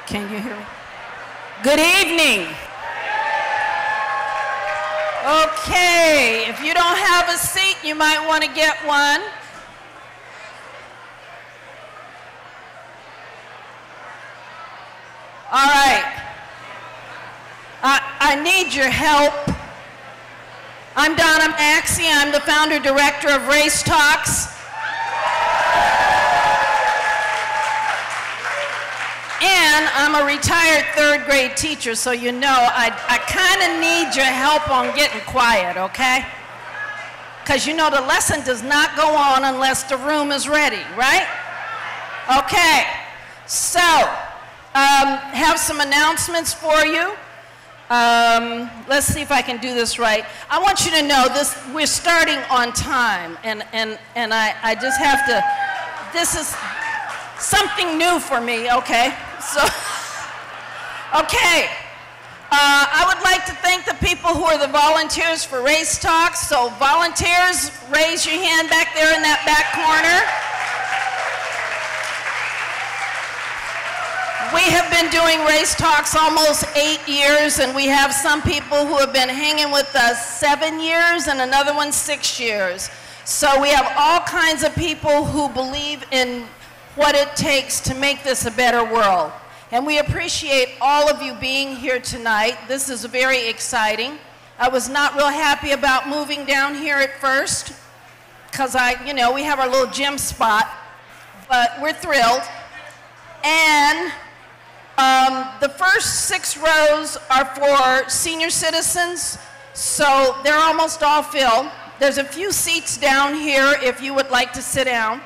Can you hear me? Good evening. Okay, if you don't have a seat, you might want to get one. All right. I need your help. I'm Donna Maxey. I'm the founder director of Race Talks. And I'm a retired third grade teacher, so you know I kind of need your help on getting quiet, okay? Because you know the lesson does not go on unless the room is ready, right? Okay, so have some announcements for you. Let's see if I can do this right. I want you to know this, we're starting on time, and I just have to, this is something new for me, okay? So, okay. I would like to thank the people who are the volunteers for Race Talks. So volunteers, raise your hand back there in that back corner. We have been doing Race Talks almost 8 years, and we have some people who have been hanging with us 7 years and another one 6 years. So we have all kinds of people who believe in what it takes to make this a better world. And we appreciate all of you being here tonight. This is very exciting. I was not real happy about moving down here at first, because you know, we have our little gym spot, but we're thrilled. And the first 6 rows are for senior citizens, so they're almost all filled. There's a few seats down here if you would like to sit down.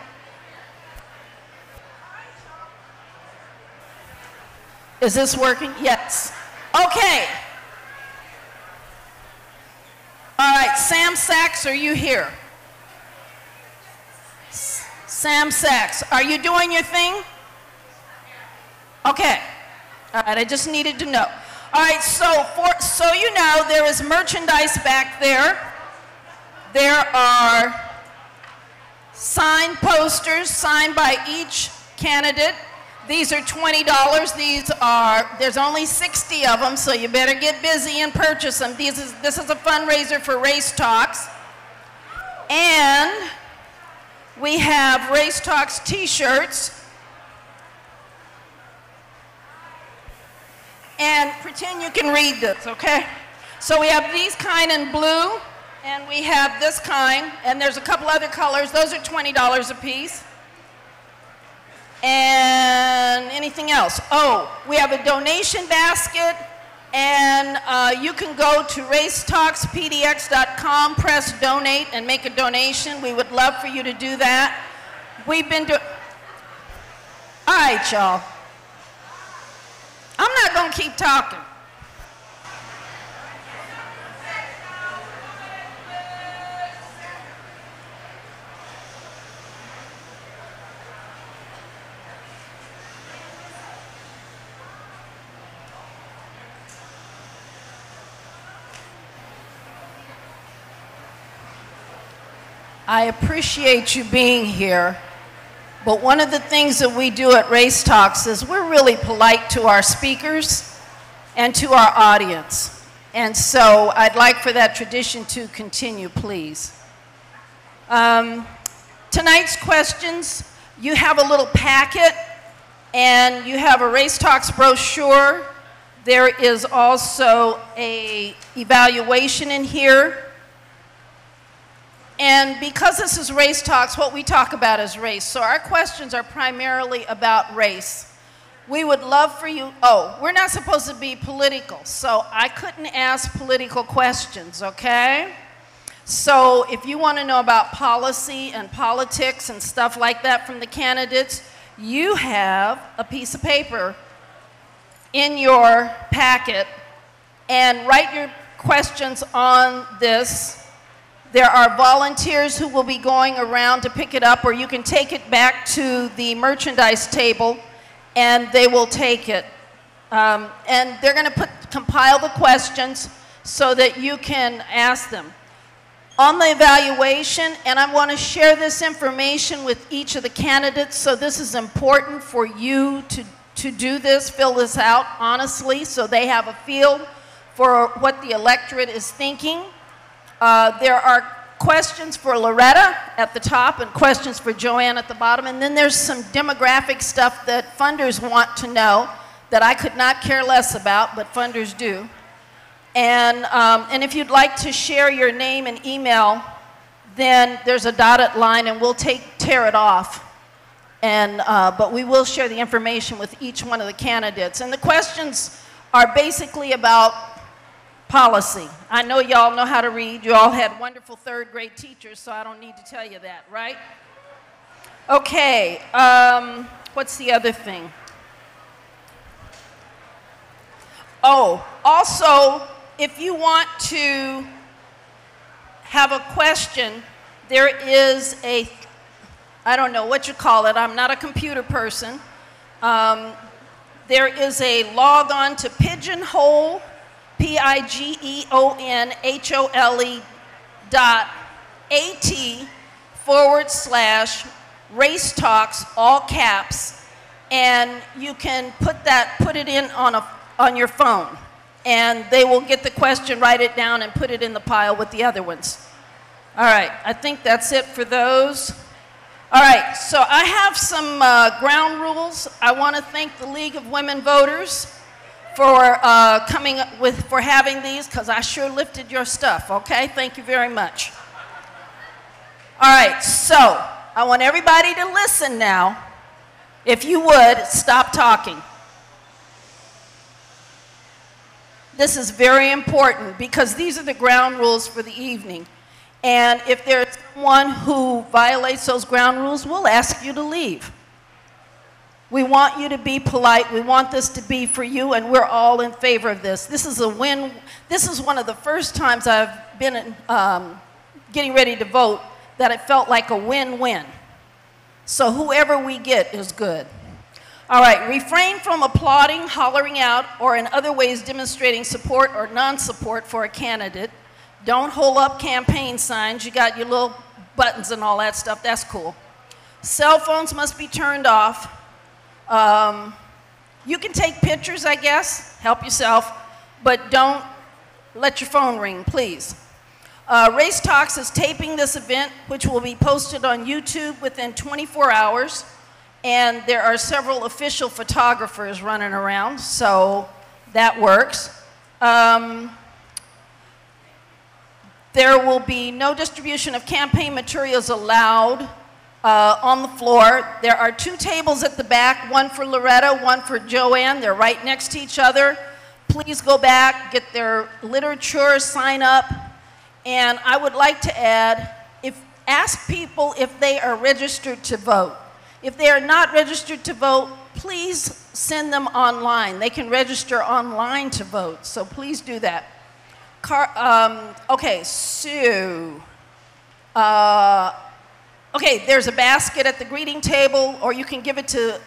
Is this working? Yes. Okay. All right, Sam Sachs, are you here? Sam Sachs, are you doing your thing? Okay. All right, I just needed to know. All right, so you know, there is merchandise back there. There are signed posters signed by each candidate. These are $20. There's only 60 of them, so you better get busy and purchase them. This is a fundraiser for Race Talks. And we have Race Talks t-shirts. And pretend you can read this, okay? So we have these kind in blue, and we have this kind, and there's a couple other colors. Those are $20 a piece. And anything else? Oh, we have a donation basket, and you can go to racetalkspdx.com, press donate, and make a donation. We would love for you to do that. We've been doing... All right, y'all. I'm not going to keep talking. I appreciate you being here, but one of the things that we do at Race Talks is we're really polite to our speakers and to our audience. And so I'd like for that tradition to continue, please. Tonight's questions, you have a little packet, and you have a Race Talks brochure. There is also an evaluation in here. And because this is Race Talks, what we talk about is race. So our questions are primarily about race. We would love for you, we're not supposed to be political, so I couldn't ask political questions, okay? So if you want to know about policy and politics and stuff like that from the candidates, you have a piece of paper in your packet, and write your questions on this. There are volunteers who will be going around to pick it up, or you can take it back to the merchandise table and they will take it. And they're going to compile the questions so that you can ask them. On the evaluation, and I want to share this information with each of the candidates, so this is important for you to to do this, fill this out honestly, so they have a feel for what the electorate is thinking. There are questions for Loretta at the top and questions for JoAnn at the bottom, and then there's some demographic stuff that funders want to know that I could not care less about, but funders do. And if you'd like to share your name and email, then there's a dotted line and we'll tear it off. But we will share the information with each one of the candidates. And the questions are basically about policy. I know y'all know how to read. You all had wonderful third grade teachers, so I don't need to tell you that, right? Okay, what's the other thing? Oh, also, if you want to have a question, there is a, I don't know what you call it, I'm not a computer person. There is a log on to Pigeonhole, pigeonhole.at/race talks, all caps, and you can put it in on your phone, and they will get the question, write it down, and put it in the pile with the other ones. All right, I think that's it for those. All right, so I have some ground rules. I want to thank the League of Women Voters for for having these, because I sure lifted your stuff, okay? Thank you very much. All right, so I want everybody to listen now. If you would, stop talking. This is very important because these are the ground rules for the evening. And if there's someone who violates those ground rules, we'll ask you to leave. We want you to be polite. We want this to be for you, and we're all in favor of this. This is a win. This is one of the first times I've been getting ready to vote that it felt like a win-win. So whoever we get is good. All right, refrain from applauding, hollering out, or in other ways demonstrating support or non-support for a candidate. Don't hold up campaign signs. You got your little buttons and all that stuff. That's cool. Cell phones must be turned off. You can take pictures, I guess. Help yourself. But don't let your phone ring, please. Race Talks is taping this event, which will be posted on YouTube within 24 hours. And there are several official photographers running around, so that works. There will be no distribution of campaign materials allowed on the floor. There are 2 tables at the back, one for Loretta, one for JoAnn. They're right next to each other. Please go back, get their literature, sign up. And I would like to add, ask people if they are registered to vote. If they are not registered to vote, please send them online. They can register online to vote, so please do that. Okay, so, okay, there's a basket at the greeting table, or you can give it to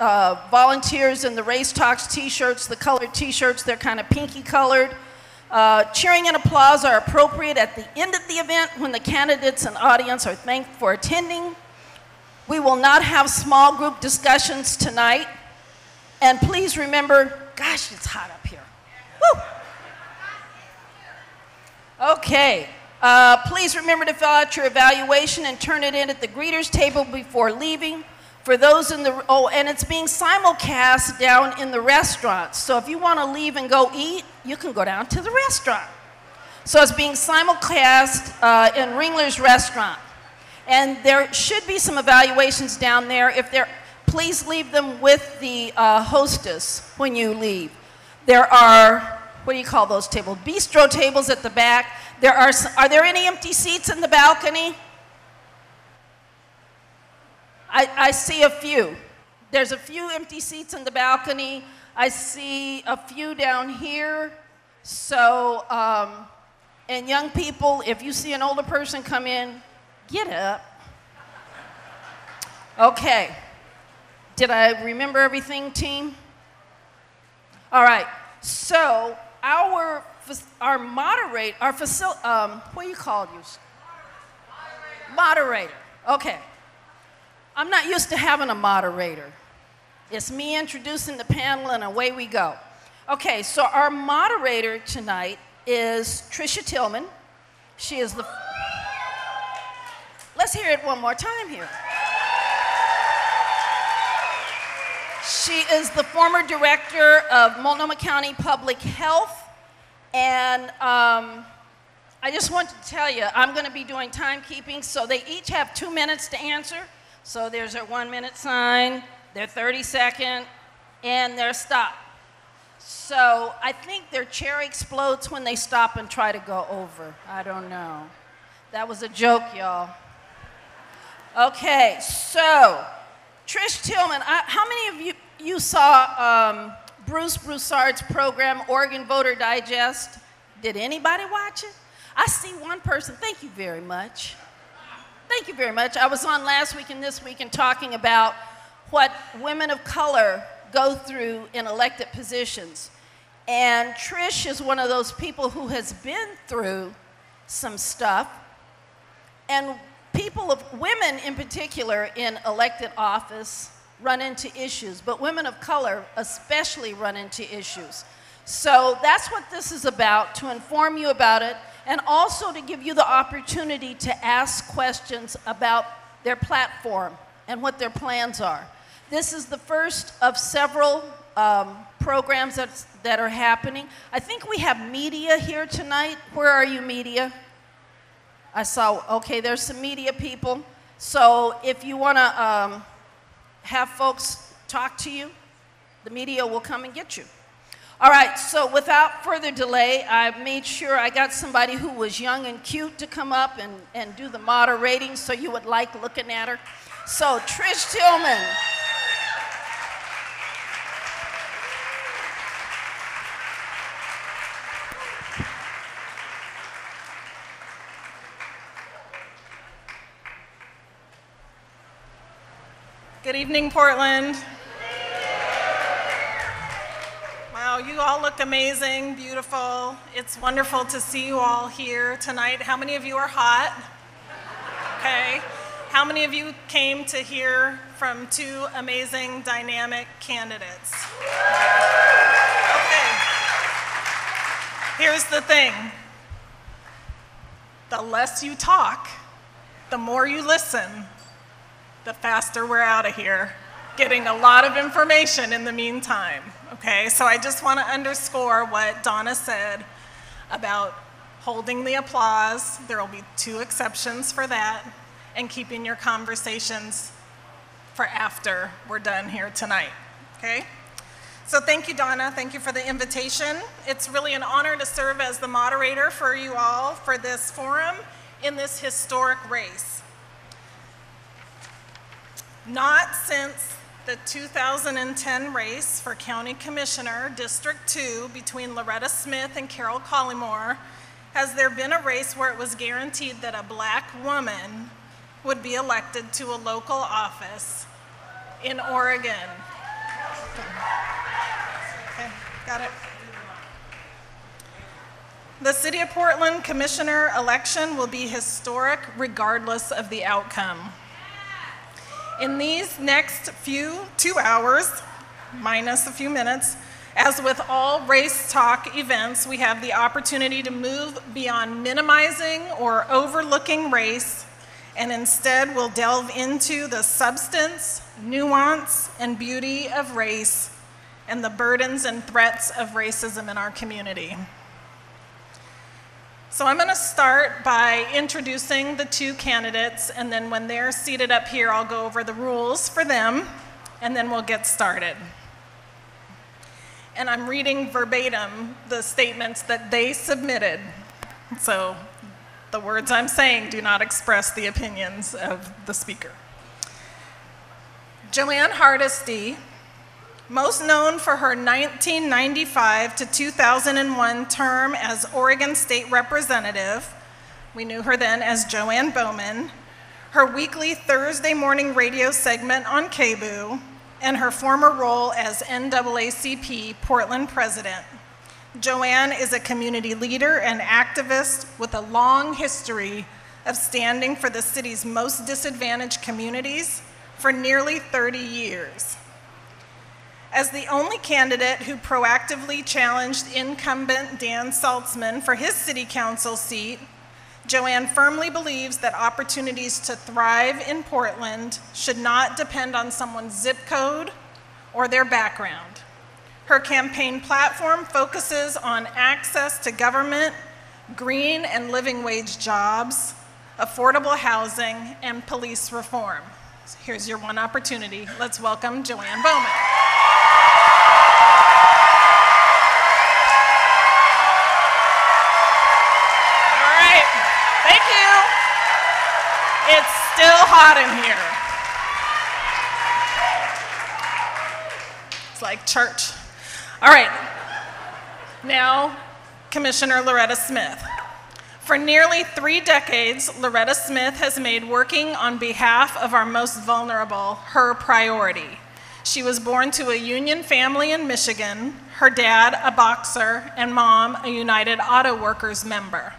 volunteers in the Race Talks t-shirts, the colored t-shirts. They're kind of pinky colored. Cheering and applause are appropriate at the end of the event when the candidates and audience are thanked for attending. We will not have small group discussions tonight. And please remember, gosh, it's hot up here. Woo! Okay, please remember to fill out your evaluation and turn it in at the greeters table before leaving. For those in the, and it's being simulcast down in the restaurant. So if you want to leave and go eat, you can go down to the restaurant. So it's being simulcast in Ringler's restaurant. And there should be some evaluations down there. If there, please leave them with the hostess when you leave. There are, what do you call those tables? Bistro tables at the back. Are there any empty seats in the balcony? I see a few. There's a few empty seats in the balcony. I see a few down here. So, and young people, if you see an older person come in, get up. Okay. Did I remember everything, team? All right. So our moderator, what do you call you? Moderator. Okay. I'm not used to having a moderator. It's me introducing the panel, and away we go. Okay, so our moderator tonight is Tricia Tillman. She is the... Let's hear it one more time here. She is the former director of Multnomah County Public Health, and I just want to tell you, I'm going to be doing timekeeping, so they each have 2 minutes to answer. So there's their 1 minute sign, their 30-second, and their stop. So I think their chair explodes when they stop and try to go over. I don't know. That was a joke, y'all. Okay, so Trish Tillman, how many of you saw Bruce Broussard's program, Oregon Voter Digest? Did anybody watch it? I see one person. Thank you very much. Thank you very much. I was on last week and this week and talking about what women of color go through in elected positions. And Trish is one of those people who has been through some stuff. And women in particular in elected office run into issues, but women of color especially run into issues. So that's what this is about, to inform you about it, and also to give you the opportunity to ask questions about their platform and what their plans are. This is the first of several programs that are happening. I think we have media here tonight. Where are you, media? I saw, okay, there's some media people. So if you want to have folks talk to you, the media will come and get you. All right, so without further delay, I made sure I got somebody who was young and cute to come up and do the moderating so you would like looking at her. So Trish Tillman. Good evening, Portland. Wow, you all look amazing, beautiful. It's wonderful to see you all here tonight. How many of you are hot? Okay. How many of you came to hear from two amazing, dynamic candidates? Okay. Here's the thing. The less you talk, the more you listen, the faster we're out of here, getting a lot of information in the meantime, okay? So I just want to underscore what Donna said about holding the applause. There will be 2 exceptions for that, and keeping your conversations for after we're done here tonight, okay? So thank you, Donna. Thank you for the invitation. It's really an honor to serve as the moderator for you all for this forum in this historic race. Not since the 2010 race for County Commissioner, District 2, between Loretta Smith and Carol Collymore, has there been a race where it was guaranteed that a black woman would be elected to a local office in Oregon. Okay, got it. The City of Portland Commissioner election will be historic regardless of the outcome. In these next 2 hours, minus a few minutes, as with all race talk events, we have the opportunity to move beyond minimizing or overlooking race, and instead we'll delve into the substance, nuance, and beauty of race and the burdens and threats of racism in our community. So I'm going to start by introducing the 2 candidates, and then when they're seated up here, I'll go over the rules for them, and then we'll get started. And I'm reading verbatim the statements that they submitted. So the words I'm saying do not express the opinions of the speaker. JoAnn Hardesty, most known for her 1995 to 2001 term as Oregon State Representative, we knew her then as JoAnn Bowman, her weekly Thursday morning radio segment on KBOO, and her former role as NAACP Portland President. JoAnn is a community leader and activist with a long history of standing for the city's most disadvantaged communities for nearly 30 years. As the only candidate who proactively challenged incumbent Dan Saltzman for his city council seat, JoAnn firmly believes that opportunities to thrive in Portland should not depend on someone's zip code or their background. Her campaign platform focuses on access to government, green and living wage jobs, affordable housing, and police reform. So here's your one opportunity. Let's welcome JoAnn Bowman. Thank you. It's still hot in here. It's like church. All right. Now, Commissioner Loretta Smith. For nearly 3 decades, Loretta Smith has made working on behalf of our most vulnerable her priority. She was born to a union family in Michigan, her dad a boxer, and mom a United Auto Workers member.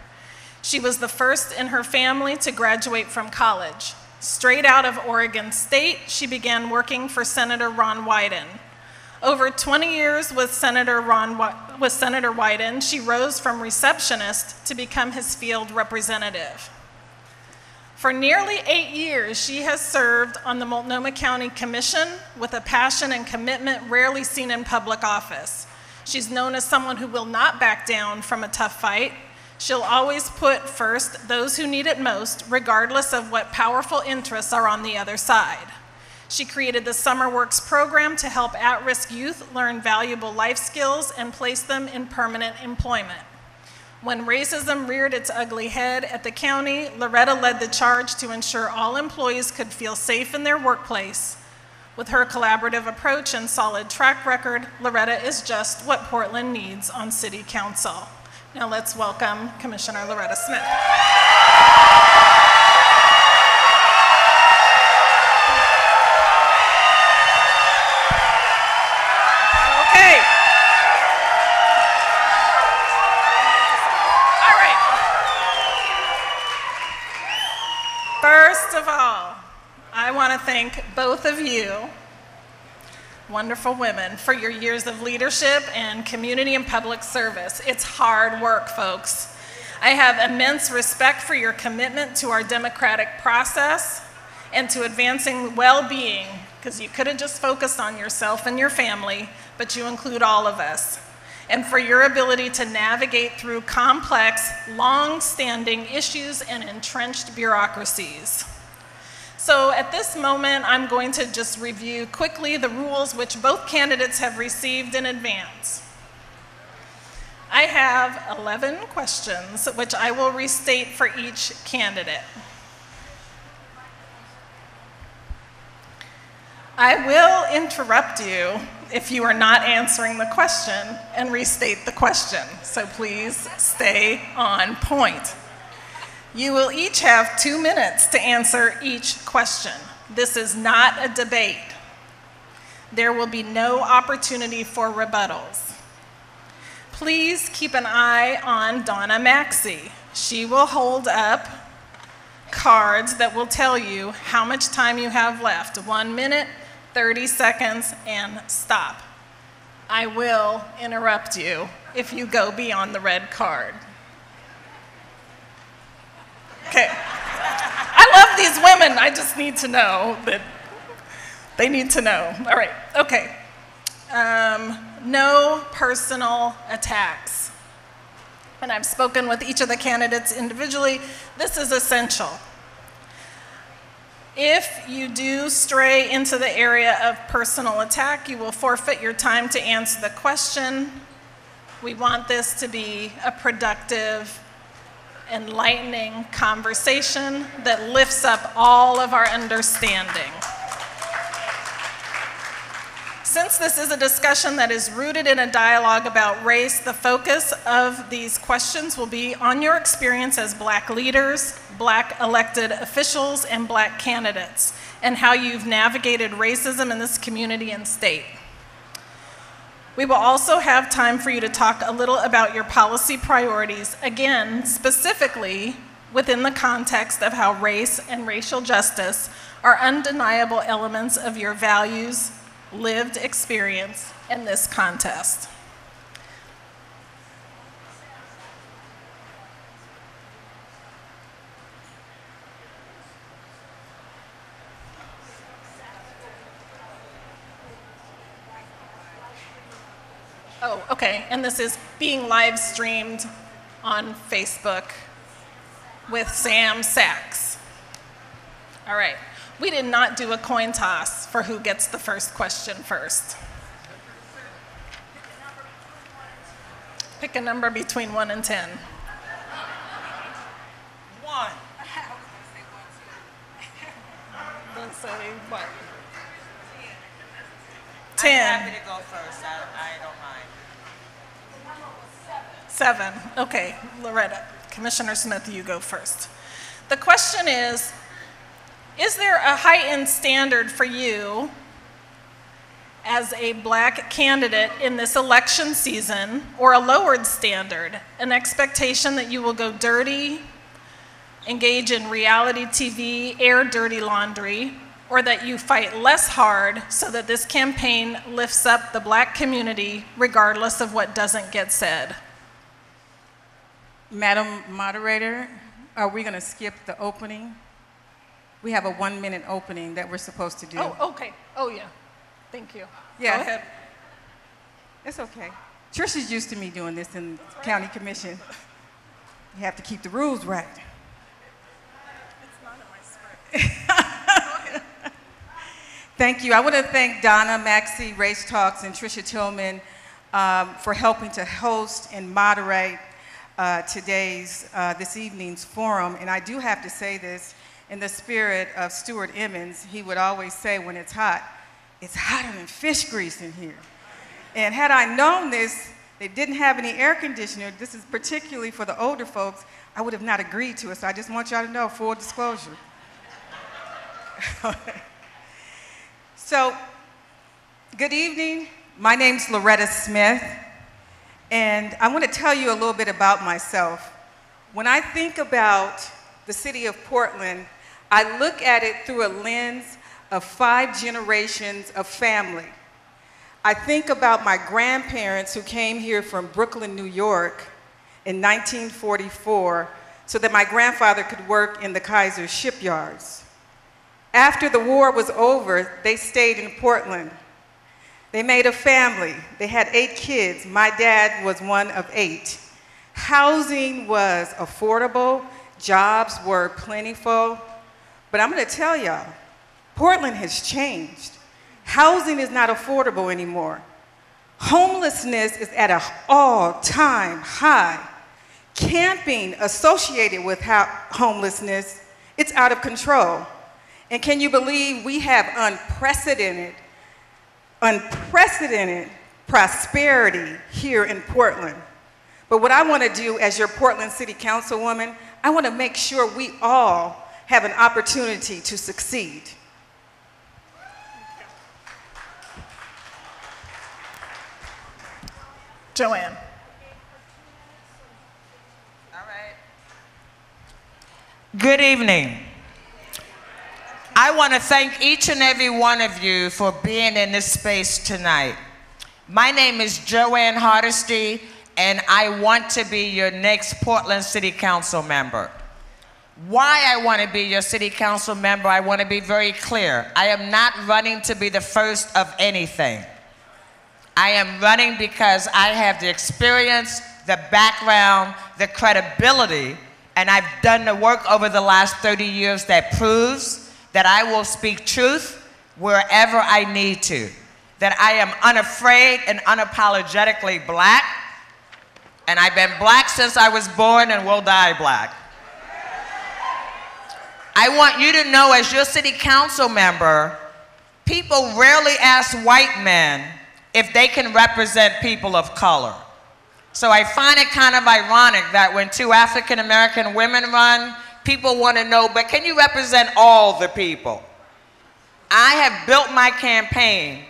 She was the first in her family to graduate from college. Straight out of Oregon State, she began working for Senator Ron Wyden. Over 20 years with Senator Wyden, she rose from receptionist to become his field representative. For nearly 8 years, she has served on the Multnomah County Commission with a passion and commitment rarely seen in public office. She's known as someone who will not back down from a tough fight. She'll always put first those who need it most, regardless of what powerful interests are on the other side. She created the Summer Works program to help at-risk youth learn valuable life skills and place them in permanent employment. When racism reared its ugly head at the county, Loretta led the charge to ensure all employees could feel safe in their workplace. With her collaborative approach and solid track record, Loretta is just what Portland needs on City Council. Now let's welcome Commissioner Loretta Smith. Okay. All right. First of all, I want to thank both of you, wonderful women, for your years of leadership and community and public service. It's hard work, folks. I have immense respect for your commitment to our democratic process and to advancing well-being, because you could have just focused on yourself and your family, but you include all of us, and for your ability to navigate through complex, long-standing issues and entrenched bureaucracies. So at this moment, I'm going to just review quickly the rules which both candidates have received in advance. I have 11 questions, which I will restate for each candidate. I will interrupt you if you are not answering the question and restate the question, so please stay on point. You will each have 2 minutes to answer each question. This is not a debate. There will be no opportunity for rebuttals. Please keep an eye on Donna Maxey. She will hold up cards that will tell you how much time you have left. 1 minute, 30 seconds, and stop. I will interrupt you if you go beyond the red card. Okay. I love these women. I just need to know that they need to know. All right. Okay. No personal attacks. And I've spoken with each of the candidates individually. This is essential. If you do stray into the area of personal attack, you will forfeit your time to answer the question. We want this to be a productive, enlightening conversation that lifts up all of our understanding. Since this is a discussion that is rooted in a dialogue about race, the focus of these questions will be on your experience as Black leaders, Black elected officials, and Black candidates, and how you've navigated racism in this community and state. We will also have time for you to talk a little about your policy priorities, again, specifically within the context of how race and racial justice are undeniable elements of your values lived experience in this contest. Oh, okay, and this is being live streamed on Facebook with Sam Sachs. All right, we did not do a coin toss for who gets the first question first. Pick a number between 1 and 10. 1. Let's say what? 10. I'm 10. happy to go first. I don't mind. 7. Okay, Loretta. Commissioner Smith, you go first. The question is there a heightened standard for you as a black candidate in this election season, or a lowered standard, an expectation that you will go dirty, engage in reality TV, air dirty laundry, or that you fight less hard so that this campaign lifts up the black community regardless of what doesn't get said? Madam Moderator, are we going to skip the opening? We have a 1-minute opening that we're supposed to do. Oh, okay. Oh, yeah. Thank you. Yeah. Go ahead. It's okay. Tricia's used to me doing this in County Commission. You have to keep the rules right. It's not in my script. Go ahead. Thank you. I want to thank Donna, Maxie, Race Talks, and Tricia Tillman for helping to host and moderate this evening's forum. And I do have to say this in the spirit of Stuart Emmons. He would always say, when it's hotter than fish grease in here. And had I known this, they didn't have any air conditioner. This is particularly for the older folks. I would have not agreed to it. So I just want y'all to know, full disclosure. So, good evening. My name's Loretta Smith. And I want to tell you a little bit about myself. When I think about the city of Portland, I look at it through a lens of 5 generations of family. I think about my grandparents who came here from Brooklyn, New York in 1944 so that my grandfather could work in the Kaiser shipyards. After the war was over, they stayed in Portland. They made a family. They had 8 kids. My dad was one of 8. Housing was affordable. Jobs were plentiful. But I'm going to tell y'all, Portland has changed. Housing is not affordable anymore. Homelessness is at an all-time high. Camping associated with homelessness, it's out of control. And can you believe we have unprecedented prosperity here in Portland? But what I want to do as your Portland City Councilwoman, I want to make sure we all have an opportunity to succeed. JoAnn. All right. Good evening. I want to thank each and every one of you for being in this space tonight. My name is JoAnn Hardesty, and I want to be your next Portland City Council member. Why I want to be your City Council member, I want to be very clear. I am not running to be the first of anything. I am running because I have the experience, the background, the credibility, and I've done the work over the last 30 years that proves that I will speak truth wherever I need to, that I am unafraid and unapologetically black, and I've been black since I was born and will die black. I want you to know, as your city council member, people rarely ask white men if they can represent people of color. So I find it kind of ironic that when 2 African American women run, people want to know, but can you represent all the people? I have built my campaign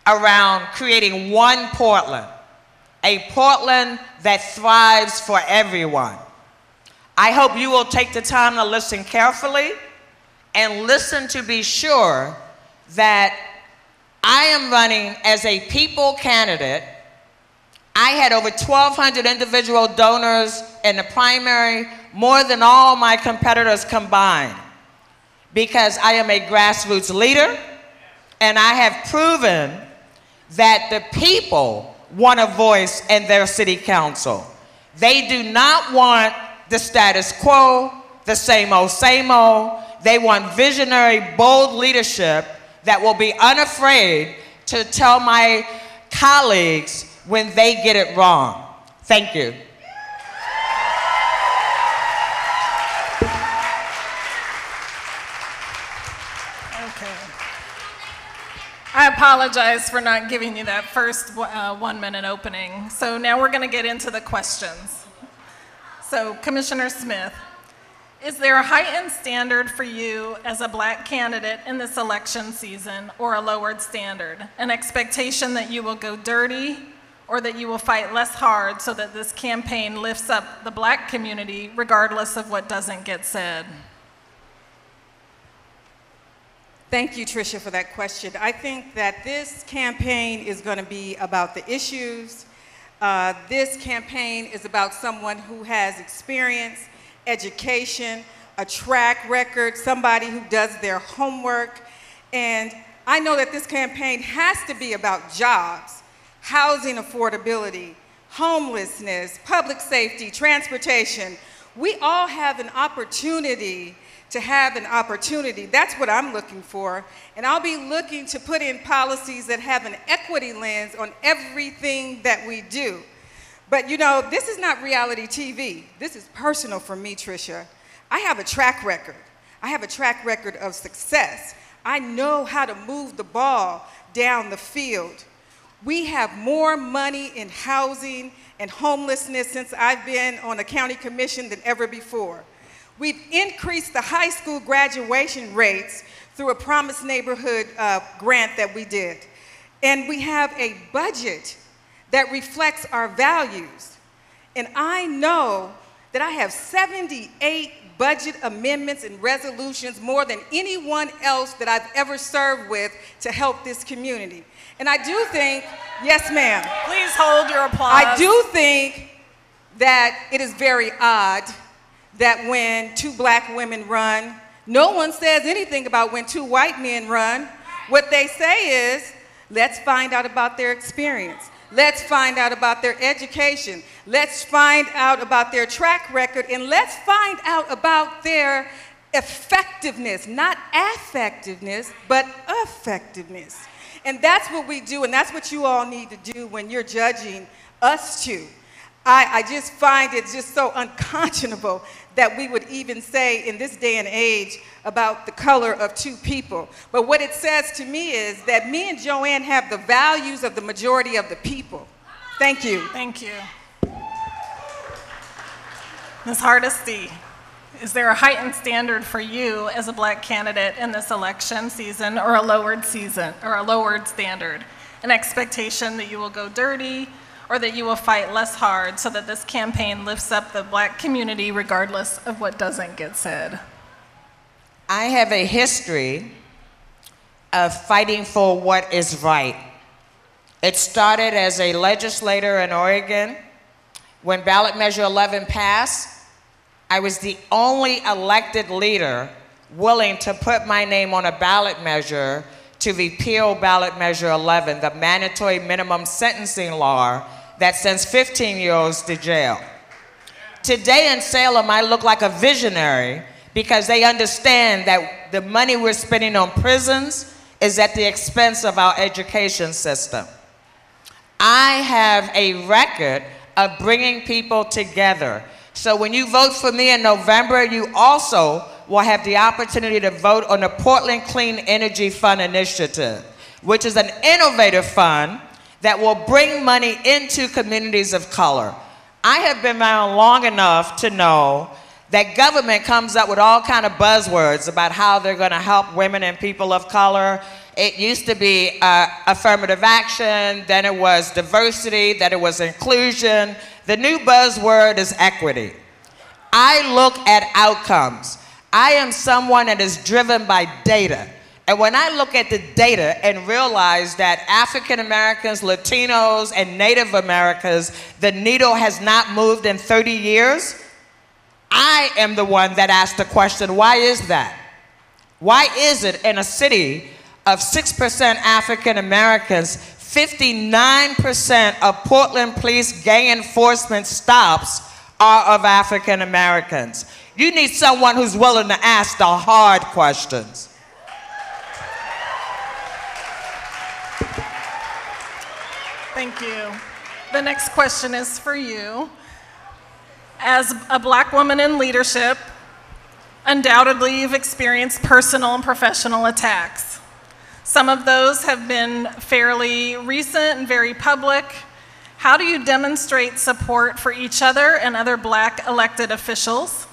around creating one Portland, a Portland that thrives for everyone. I hope you will take the time to listen carefully and listen to be sure that I am running as a people candidate. I had over 1,200 individual donors in the primary, more than all my competitors combined, because I am a grassroots leader, and I have proven that the people want a voice in their city council. They do not want the status quo, the same old, same old. They want visionary, bold leadership that will be unafraid to tell my colleagues when they get it wrong. Thank you. Okay. I apologize for not giving you that first 1 minute opening. So now we're going to get into the questions. So Commissioner Smith, is there a heightened standard for you as a Black candidate in this election season, or a lowered standard? An expectation that you will go dirty, or that you will fight less hard so that this campaign lifts up the Black community regardless of what doesn't get said? Thank you, Tricia, for that question. I think that this campaign is going to be about the issues. This campaign is about someone who has experience, education, a track record, somebody who does their homework. And I know that this campaign has to be about jobs, housing affordability, homelessness, public safety, transportation. We all have an opportunity to have an opportunity. That's what I'm looking for. And I'll be looking to put in policies that have an equity lens on everything that we do. But you know, this is not reality TV. This is personal for me, Tricia. I have a track record. I have a track record of success. I know how to move the ball down the field. We have more money in housing and homelessness since I've been on the county commission than ever before. We've increased the high school graduation rates through a Promised Neighborhood grant that we did. And we have a budget that reflects our values. And I know that I have 78 budget amendments and resolutions, more than anyone else that I've ever served with, to help this community. And I do think, yes ma'am. Please hold your applause. I do think that it is very odd that when 2 Black women run, no one says anything about when 2 white men run. What they say is, let's find out about their experience. Let's find out about their education. Let's find out about their track record, and let's find out about their effectiveness, not affectiveness, but effectiveness. And that's what we do, and that's what you all need to do when you're judging us two. I just find it just so unconscionable that we would even say in this day and age about the color of 2 people. But what it says to me is that me and JoAnn have the values of the majority of the people. Thank you. Thank you. Ms. Hardesty, is there a heightened standard for you as a Black candidate in this election season, or a lowered standard? An expectation that you will go dirty, or that you will fight less hard so that this campaign lifts up the Black community regardless of what doesn't get said? I have a history of fighting for what is right. It started as a legislator in Oregon. When ballot measure 11 passed, I was the only elected leader willing to put my name on a ballot measure to repeal ballot measure 11, the mandatory minimum sentencing law that sends 15-year-olds to jail. Today in Salem, I look like a visionary because they understand that the money we're spending on prisons is at the expense of our education system. I have a record of bringing people together. So when you vote for me in November, you also will have the opportunity to vote on the Portland Clean Energy Fund Initiative, which is an innovative fund that will bring money into communities of color. I have been around long enough to know that government comes up with all kind of buzzwords about how they're going to help women and people of color. It used to be affirmative action, then it was diversity, then it was inclusion. The new buzzword is equity. I look at outcomes. I am someone that is driven by data. And when I look at the data and realize that African Americans, Latinos, and Native Americans, the needle has not moved in 30 years, I am the one that asked the question, why is that? Why is it in a city of 6% African Americans, 59% of Portland Police gang enforcement stops are of African Americans? You need someone who's willing to ask the hard questions. Thank you. The next question is for you. As a Black woman in leadership, undoubtedly you've experienced personal and professional attacks. Some of those have been fairly recent and very public. How do you demonstrate support for each other and other Black elected officials?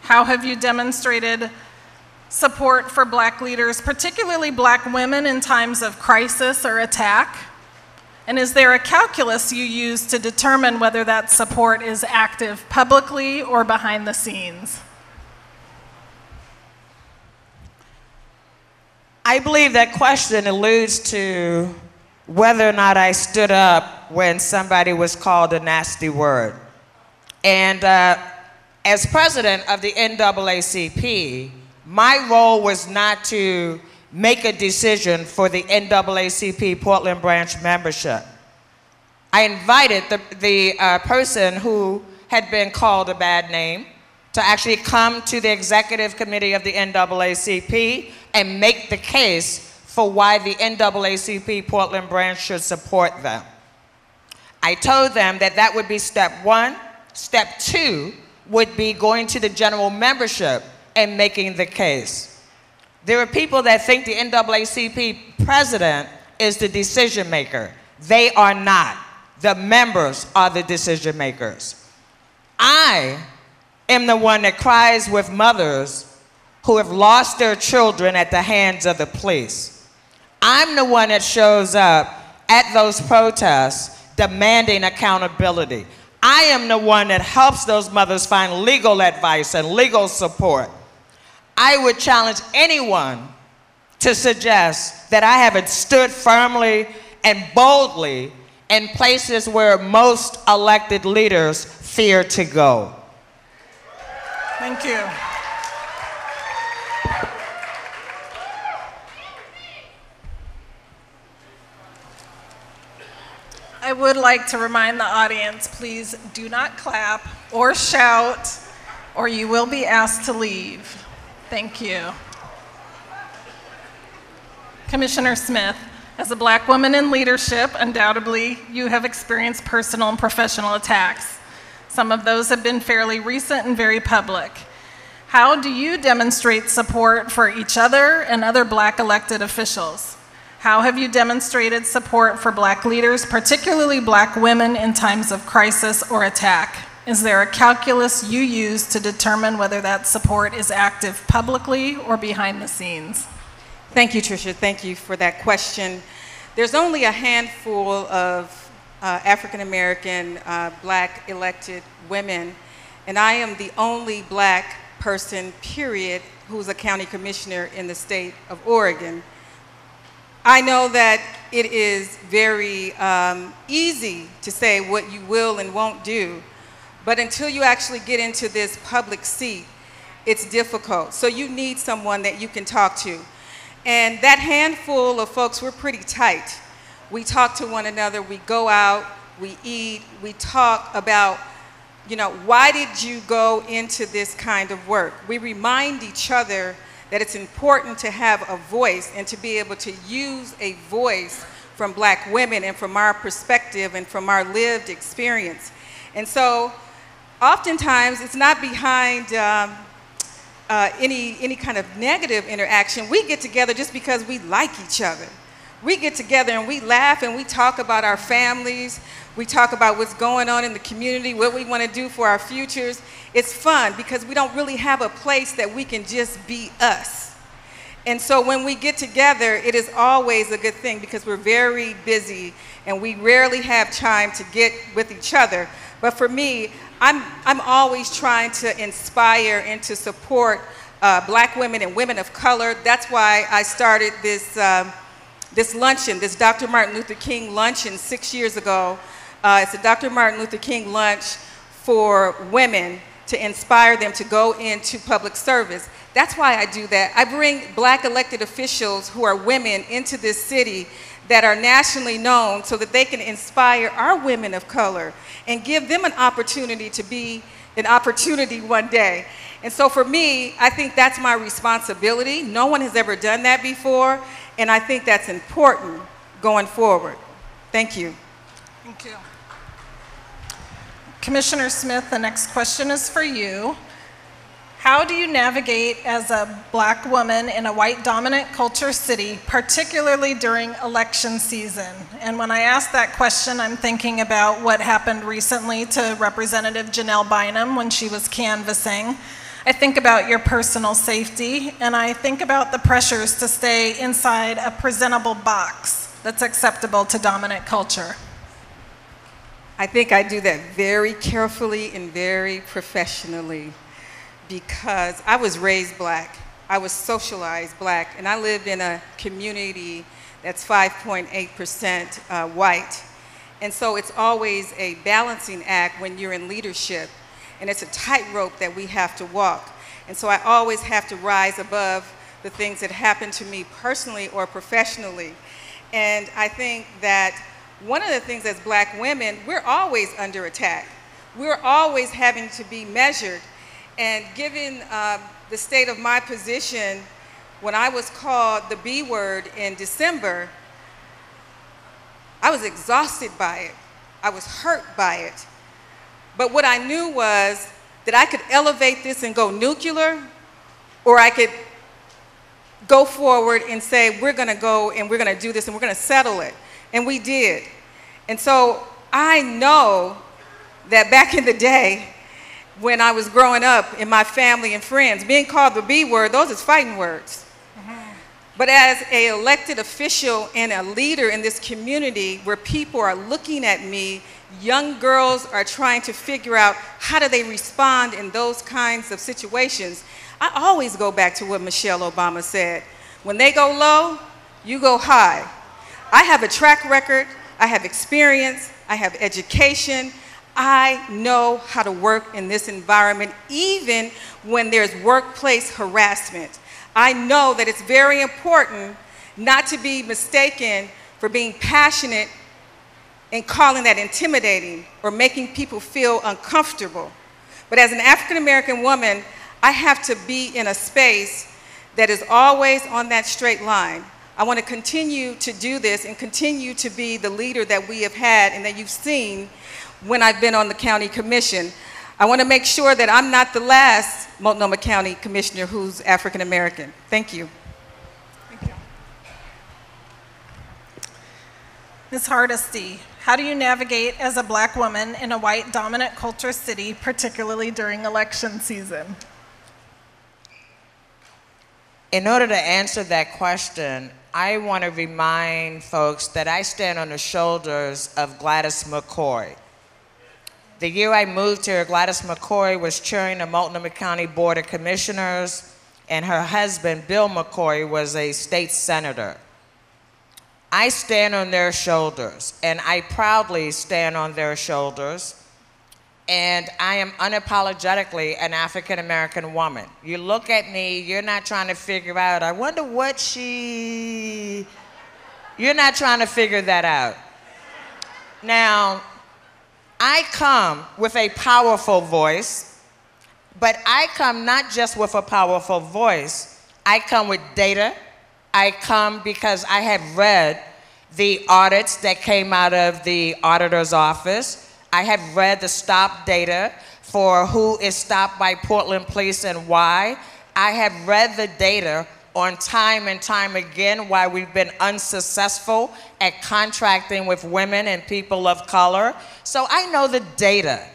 How have you demonstrated support for Black leaders, particularly Black women in times of crisis or attack? And is there a calculus you use to determine whether that support is active publicly or behind the scenes? I believe that question alludes to whether or not I stood up when somebody was called a nasty word. And as president of the NAACP, my role was not to make a decision for the NAACP Portland branch membership. I invited the person who had been called a bad name to actually come to the executive committee of the NAACP and make the case for why the NAACP Portland branch should support them. I told them that that would be step one. Step two would be going to the general membership and making the case. There are people that think the NAACP president is the decision maker. They are not. The members are the decision makers. I am the one that cries with mothers who have lost their children at the hands of the police. I'm the one that shows up at those protests demanding accountability. I am the one that helps those mothers find legal advice and legal support. I would challenge anyone to suggest that I haven't stood firmly and boldly in places where most elected leaders fear to go. Thank you. I would like to remind the audience, please do not clap or shout, or you will be asked to leave. Thank you. Commissioner Smith, as a Black woman in leadership, undoubtedly you have experienced personal and professional attacks. Some of those have been fairly recent and very public. How do you demonstrate support for each other and other Black elected officials? How have you demonstrated support for Black leaders, particularly Black women in times of crisis or attack? Is there a calculus you use to determine whether that support is active publicly or behind the scenes? Thank you, Tricia. Thank you for that question. There's only a handful of African American Black elected women, and I am the only Black person, period, who's a county commissioner in the state of Oregon. I know that it is very easy to say what you will and won't do, but until you actually get into this public seat, it's difficult. So you need someone that you can talk to. And that handful of folks, we're pretty tight. We talk to one another, we go out, we eat, we talk about, you know, why did you go into this kind of work? We remind each other that it's important to have a voice and to be able to use a voice from Black women and from our perspective and from our lived experience. And so oftentimes it's not behind any kind of negative interaction. We get together just because we like each other. We get together and we laugh and we talk about our families. We talk about what's going on in the community, what we want to do for our futures. It's fun because we don't really have a place that we can just be us. And so when we get together, it is always a good thing because we're very busy and we rarely have time to get with each other. But for me, I'm always trying to inspire and to support black women and women of color. That's why I started this, this luncheon, this Dr. Martin Luther King luncheon 6 years ago. It's a Dr. Martin Luther King lunch for women to inspire them to go into public service. That's why I do that. I bring black elected officials who are women into this city that are nationally known so that they can inspire our women of color and give them an opportunity to be an opportunity one day. And so for me, I think that's my responsibility. No one has ever done that before, and I think that's important going forward. Thank you. Thank you. Commissioner Smith, the next question is for you. How do you navigate as a black woman in a white dominant culture city, particularly during election season? And when I ask that question, I'm thinking about what happened recently to Representative Janelle Bynum when she was canvassing. I think about your personal safety, and I think about the pressures to stay inside a presentable box that's acceptable to dominant culture. I think I do that very carefully and very professionally, because I was raised black, I was socialized black, and I lived in a community that's 5.8% white. And so it's always a balancing act when you're in leadership, and it's a tightrope that we have to walk. And so I always have to rise above the things that happen to me personally or professionally. And I think that one of the things as black women, we're always under attack. We're always having to be measured. And given the state of my position, when I was called the B word in December, I was exhausted by it. I was hurt by it. But what I knew was that I could elevate this and go nuclear, or I could go forward and say, we're gonna go and we're gonna do this and we're gonna settle it. And we did. And so I know that back in the day, when I was growing up in my family and friends, being called the B word, those is fighting words. But as an elected official and a leader in this community where people are looking at me, young girls are trying to figure out how do they respond in those kinds of situations, I always go back to what Michelle Obama said. When they go low, you go high. I have a track record, I have experience, I have education. I know how to work in this environment, even when there's workplace harassment. I know that it's very important not to be mistaken for being passionate and calling that intimidating or making people feel uncomfortable. But as an African American woman, I have to be in a space that is always on that straight line. I want to continue to do this and continue to be the leader that we have had and that you've seen when I've been on the county commission. I want to make sure that I'm not the last Multnomah County Commissioner who's African American. Thank you. Thank you. Ms. Hardesty, how do you navigate as a black woman in a white dominant culture city, particularly during election season? In order to answer that question, I want to remind folks that I stand on the shoulders of Gladys McCoy. The year I moved here, Gladys McCoy was chairing the Multnomah County Board of Commissioners, and her husband, Bill McCoy, was a state senator. I stand on their shoulders, and I proudly stand on their shoulders, and I am unapologetically an African American woman. You look at me, you're not trying to figure out, I wonder what you're not trying to figure that out. Now, I come with a powerful voice, but I come not just with a powerful voice, I come with data. I come because I have read the audits that came out of the auditor's office. I have read the stop data for who is stopped by Portland Police and why. I have read the data on time and time again why we've been unsuccessful at contracting with women and people of color. So I know the data.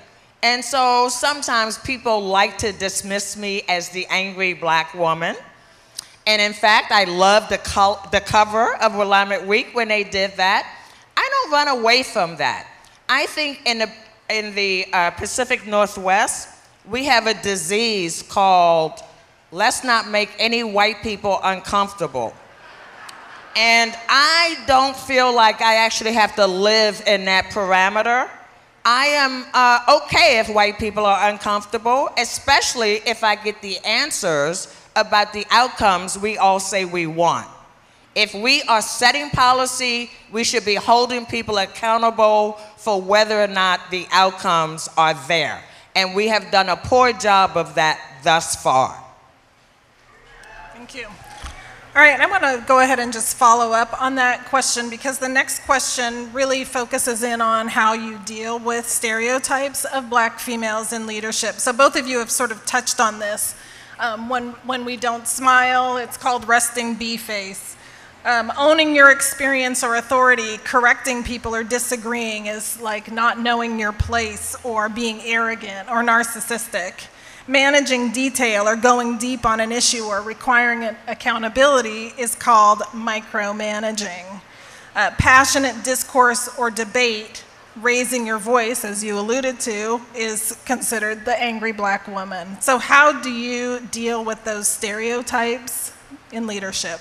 And so sometimes people like to dismiss me as the angry black woman. And in fact, I love the cover of Willamette Week when they did that. I don't run away from that. I think in the Pacific Northwest, we have a disease called Let's not make any white people uncomfortable. And I don't feel like I actually have to live in that parameter. I am okay if white people are uncomfortable, especially if I get the answers about the outcomes we all say we want. If we are setting policy, we should be holding people accountable for whether or not the outcomes are there. And we have done a poor job of that thus far. Thank you. All right, I'm going to go ahead and just follow up on that question, because the next question really focuses in on how you deal with stereotypes of black females in leadership. So both of you have sort of touched on this. When we don't smile, it's called resting bee face. Owning your experience or authority, correcting people or disagreeing is like not knowing your place or being arrogant or narcissistic. Managing detail or going deep on an issue or requiring accountability is called micromanaging. Passionate discourse or debate, raising your voice, as you alluded to, is considered the angry black woman. So how do you deal with those stereotypes in leadership?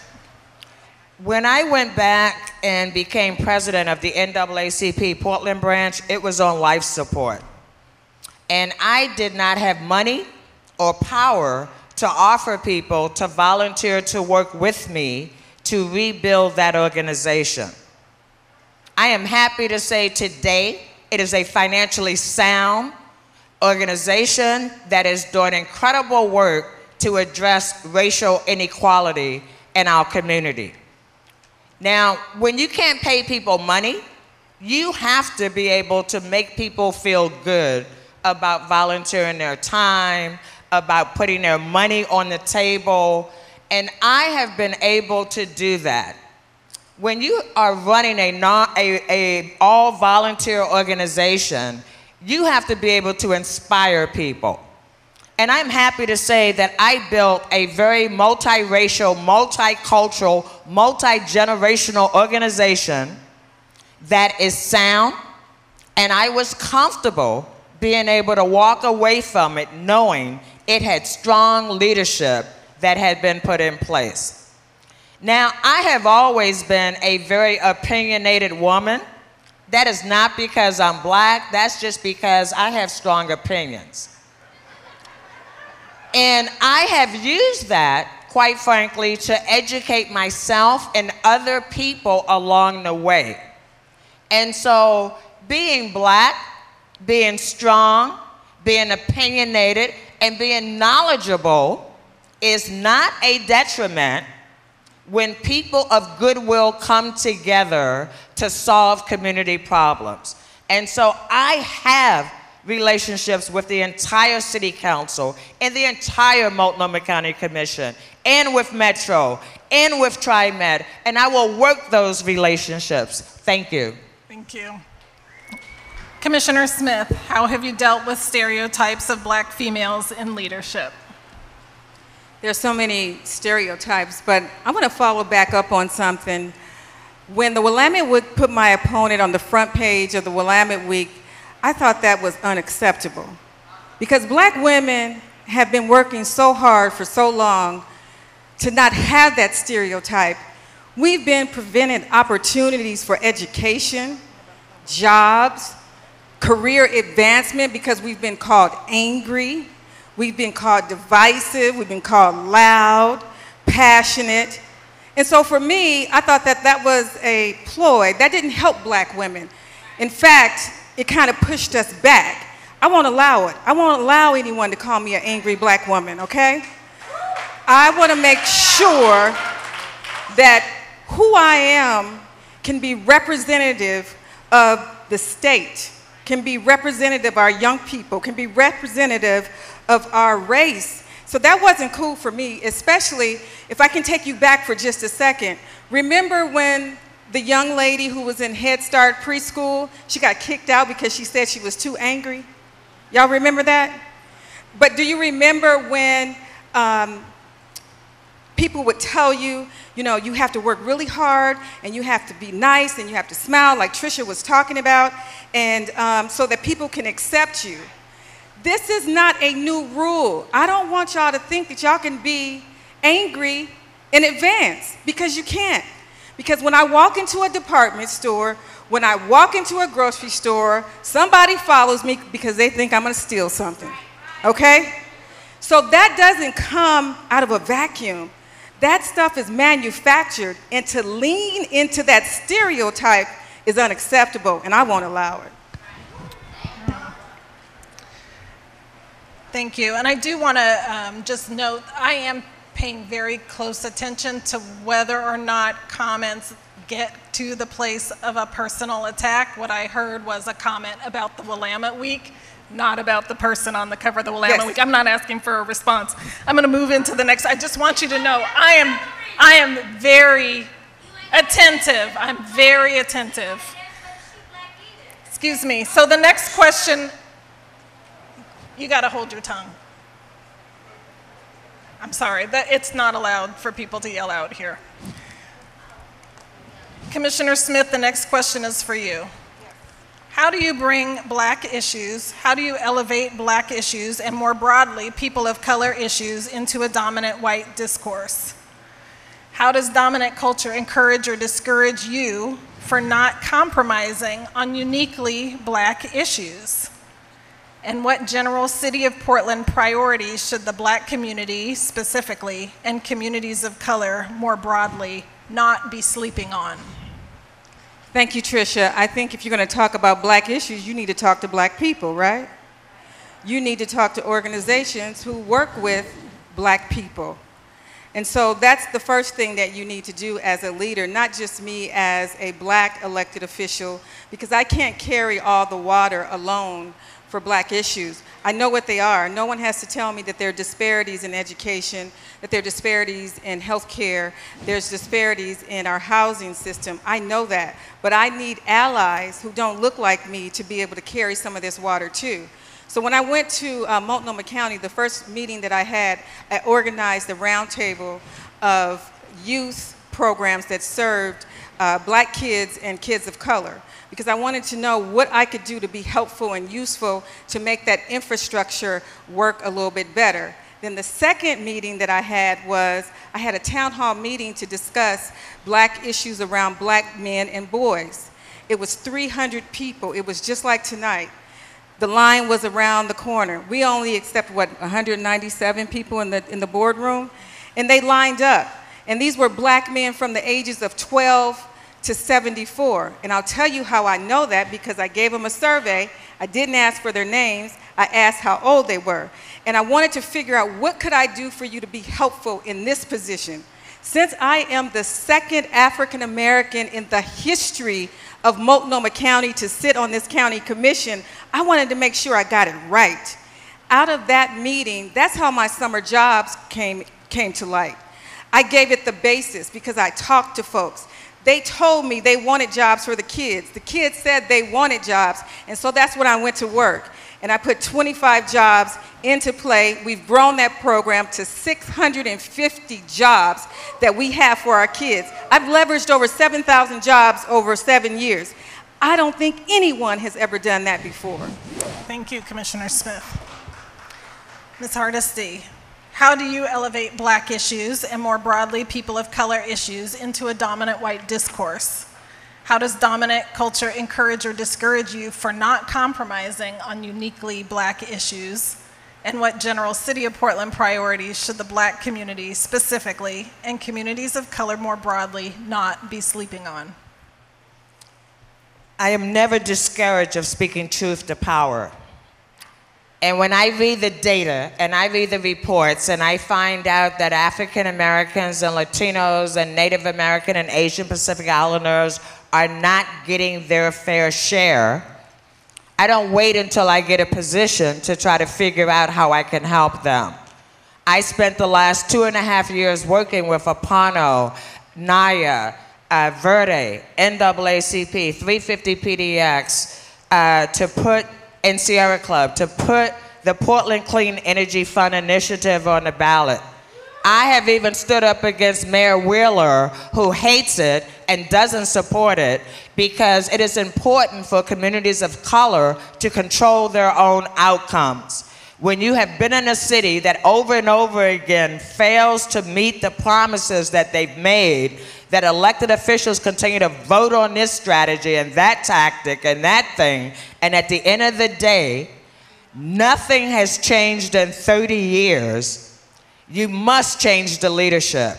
When I went back and became president of the NAACP Portland branch, it was on life support. And I did not have money or power to offer people to volunteer to work with me to rebuild that organization. I am happy to say today it is a financially sound organization that is doing incredible work to address racial inequality in our community. Now, when you can't pay people money, you have to be able to make people feel good about volunteering their time, about putting their money on the table, and I have been able to do that. When you are running a all-volunteer organization, you have to be able to inspire people. And I'm happy to say that I built a very multiracial, multicultural, multi-generational organization that is sound, and I was comfortable being able to walk away from it knowing it had strong leadership that had been put in place. Now, I have always been a very opinionated woman. That is not because I'm black, that's just because I have strong opinions. And I have used that, quite frankly, to educate myself and other people along the way. And so, being black, being strong, being opinionated, and being knowledgeable is not a detriment when people of goodwill come together to solve community problems. And so I have relationships with the entire city council and the entire Multnomah County Commission and with Metro and with TriMed, and I will work those relationships. Thank you. Thank you. Commissioner Smith, how have you dealt with stereotypes of black females in leadership? There's so many stereotypes, but I want to follow back up on something. When the Willamette would put my opponent on the front page of the Willamette Week, I thought that was unacceptable. Because black women have been working so hard for so long to not have that stereotype. We've been prevented opportunities for education, jobs, career advancement because we've been called angry, we've been called divisive, we've been called loud, passionate. And so for me, I thought that that was a ploy. That didn't help black women. In fact, it kind of pushed us back. I won't allow it. I won't allow anyone to call me an angry black woman, okay? I want to make sure that who I am can be representative of the state, can be representative of our young people, can be representative of our race. So that wasn't cool for me, especially if I can take you back for just a second. Remember when the young lady who was in Head Start preschool, she got kicked out because she said she was too angry? Y'all remember that? But do you remember when people would tell you, you know, you have to work really hard and you have to be nice and you have to smile like Tricia was talking about, and so that people can accept you? This is not a new rule. I don't want y'all to think that y'all can be angry in advance, because you can't. Because when I walk into a department store, when I walk into a grocery store, somebody follows me because they think I'm gonna steal something, okay? So that doesn't come out of a vacuum. That stuff is manufactured, and to lean into that stereotype is unacceptable, and I won't allow it. Thank you. And I do want to just note, I am paying very close attention to whether or not comments get to the place of a personal attack. What I heard was a comment about the Willamette Week, not about the person on the cover of the Willamette Week. I'm not asking for a response. I'm going to move into the next. I just want you to know I am very attentive. I'm very attentive. Excuse me. So the next question, you got to hold your tongue. I'm sorry, it's not allowed for people to yell out here. Commissioner Smith, the next question is for you. How do you bring Black issues, how do you elevate Black issues, and more broadly, people of color issues, into a dominant white discourse? How does dominant culture encourage or discourage you for not compromising on uniquely Black issues? And what general City of Portland priorities should the Black community specifically, and communities of color more broadly, not be sleeping on? Thank you, Tricia. I think if you're going to talk about Black issues, you need to talk to Black people, right? You need to talk to organizations who work with Black people. And so that's the first thing that you need to do as a leader, not just me as a Black elected official, because I can't carry all the water alone for Black issues. I know what they are. No one has to tell me that there are disparities in education, that there are disparities in healthcare, there's disparities in our housing system. I know that, but I need allies who don't look like me to be able to carry some of this water too. So when I went to Multnomah County, the first meeting that I had, I organized a roundtable of youth programs that served Black kids and kids of color, because I wanted to know what I could do to be helpful and useful to make that infrastructure work a little bit better. Then the second meeting that I had was, I had a town hall meeting to discuss Black issues around Black men and boys. It was 300 people. It was just like tonight. The line was around the corner. We only accept, what, 197 people in the boardroom? And they lined up. And these were Black men from the ages of 12 to 74. And I'll tell you how I know that, because I gave them a survey. I didn't ask for their names. I asked how old they were. And I wanted to figure out, what could I do for you to be helpful in this position? Since I am the second African American in the history of Multnomah County to sit on this county commission, I wanted to make sure I got it right. Out of that meeting, that's how my summer jobs came to light. I gave it the basis because I talked to folks. They told me they wanted jobs for the kids. The kids said they wanted jobs, and so that's when I went to work. And I put 25 jobs into play. We've grown that program to 650 jobs that we have for our kids. I've leveraged over 7,000 jobs over 7 years. I don't think anyone has ever done that before. Thank you, Commissioner Smith. Ms. Hardesty, how do you elevate Black issues, and more broadly, people of color issues, into a dominant white discourse? How does dominant culture encourage or discourage you for not compromising on uniquely Black issues? And what general City of Portland priorities should the Black community specifically, and communities of color more broadly, not be sleeping on? I am never discouraged of speaking truth to power. And when I read the data and I read the reports and I find out that African Americans and Latinos and Native American and Asian Pacific Islanders are not getting their fair share, I don't wait until I get a position to try to figure out how I can help them. I spent the last 2.5 years working with Apano, NAYA, Verde, NAACP, 350 PDX, to put in Sierra Club, to put the Portland Clean Energy Fund initiative on the ballot. I have even stood up against Mayor Wheeler, who hates it and doesn't support it, because it is important for communities of color to control their own outcomes. when you have been in a city that over and over again fails to meet the promises that they've made, that elected officials continue to vote on this strategy and that tactic and that thing, and at the end of the day, nothing has changed in 30 years, you must change the leadership.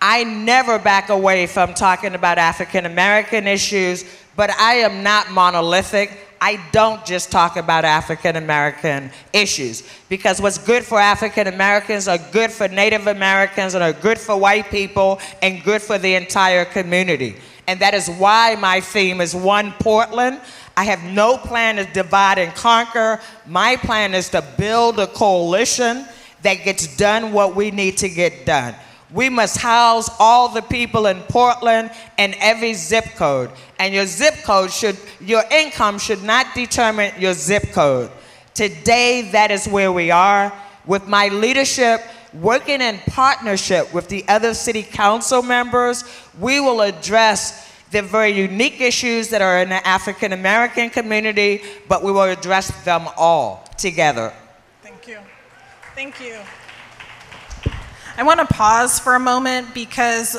I never back away from talking about African American issues, but I am not monolithic. I don't just talk about African American issues, because what's good for African Americans are good for Native Americans and are good for white people and good for the entire community. And that is why my theme is One Portland. I have no plan to divide and conquer. My plan is to build a coalition that gets done what we need to get done. We must house all the people in Portland and every zip code. And your zip code your income should not determine your zip code. Today, that is where we are. With my leadership, working in partnership with the other city council members, we will address the very unique issues that are in the African American community, but we will address them all together. Thank you. Thank you. I want to pause for a moment because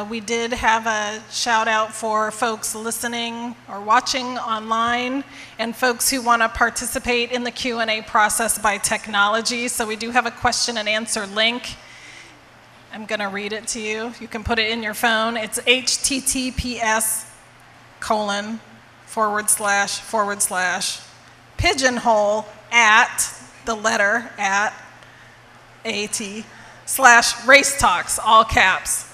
we did have a shout out for folks listening or watching online and folks who want to participate in the Q&A process by technology. So we do have a question and answer link. I'm going to read it to you. You can put it in your phone. It's https:// pigeonhole @race talks, all caps.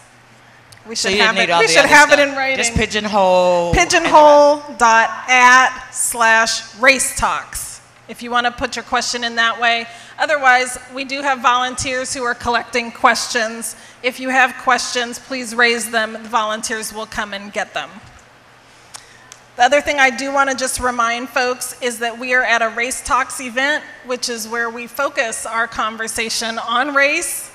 We should have it. We should have it in writing. Just pigeonhole. Pigeonhole.@/race talks. If you want to put your question in that way. Otherwise, we do have volunteers who are collecting questions. If you have questions, please raise them. The volunteers will come and get them. The other thing I do want to just remind folks is that we are at a Race Talks event, which is where we focus our conversation on race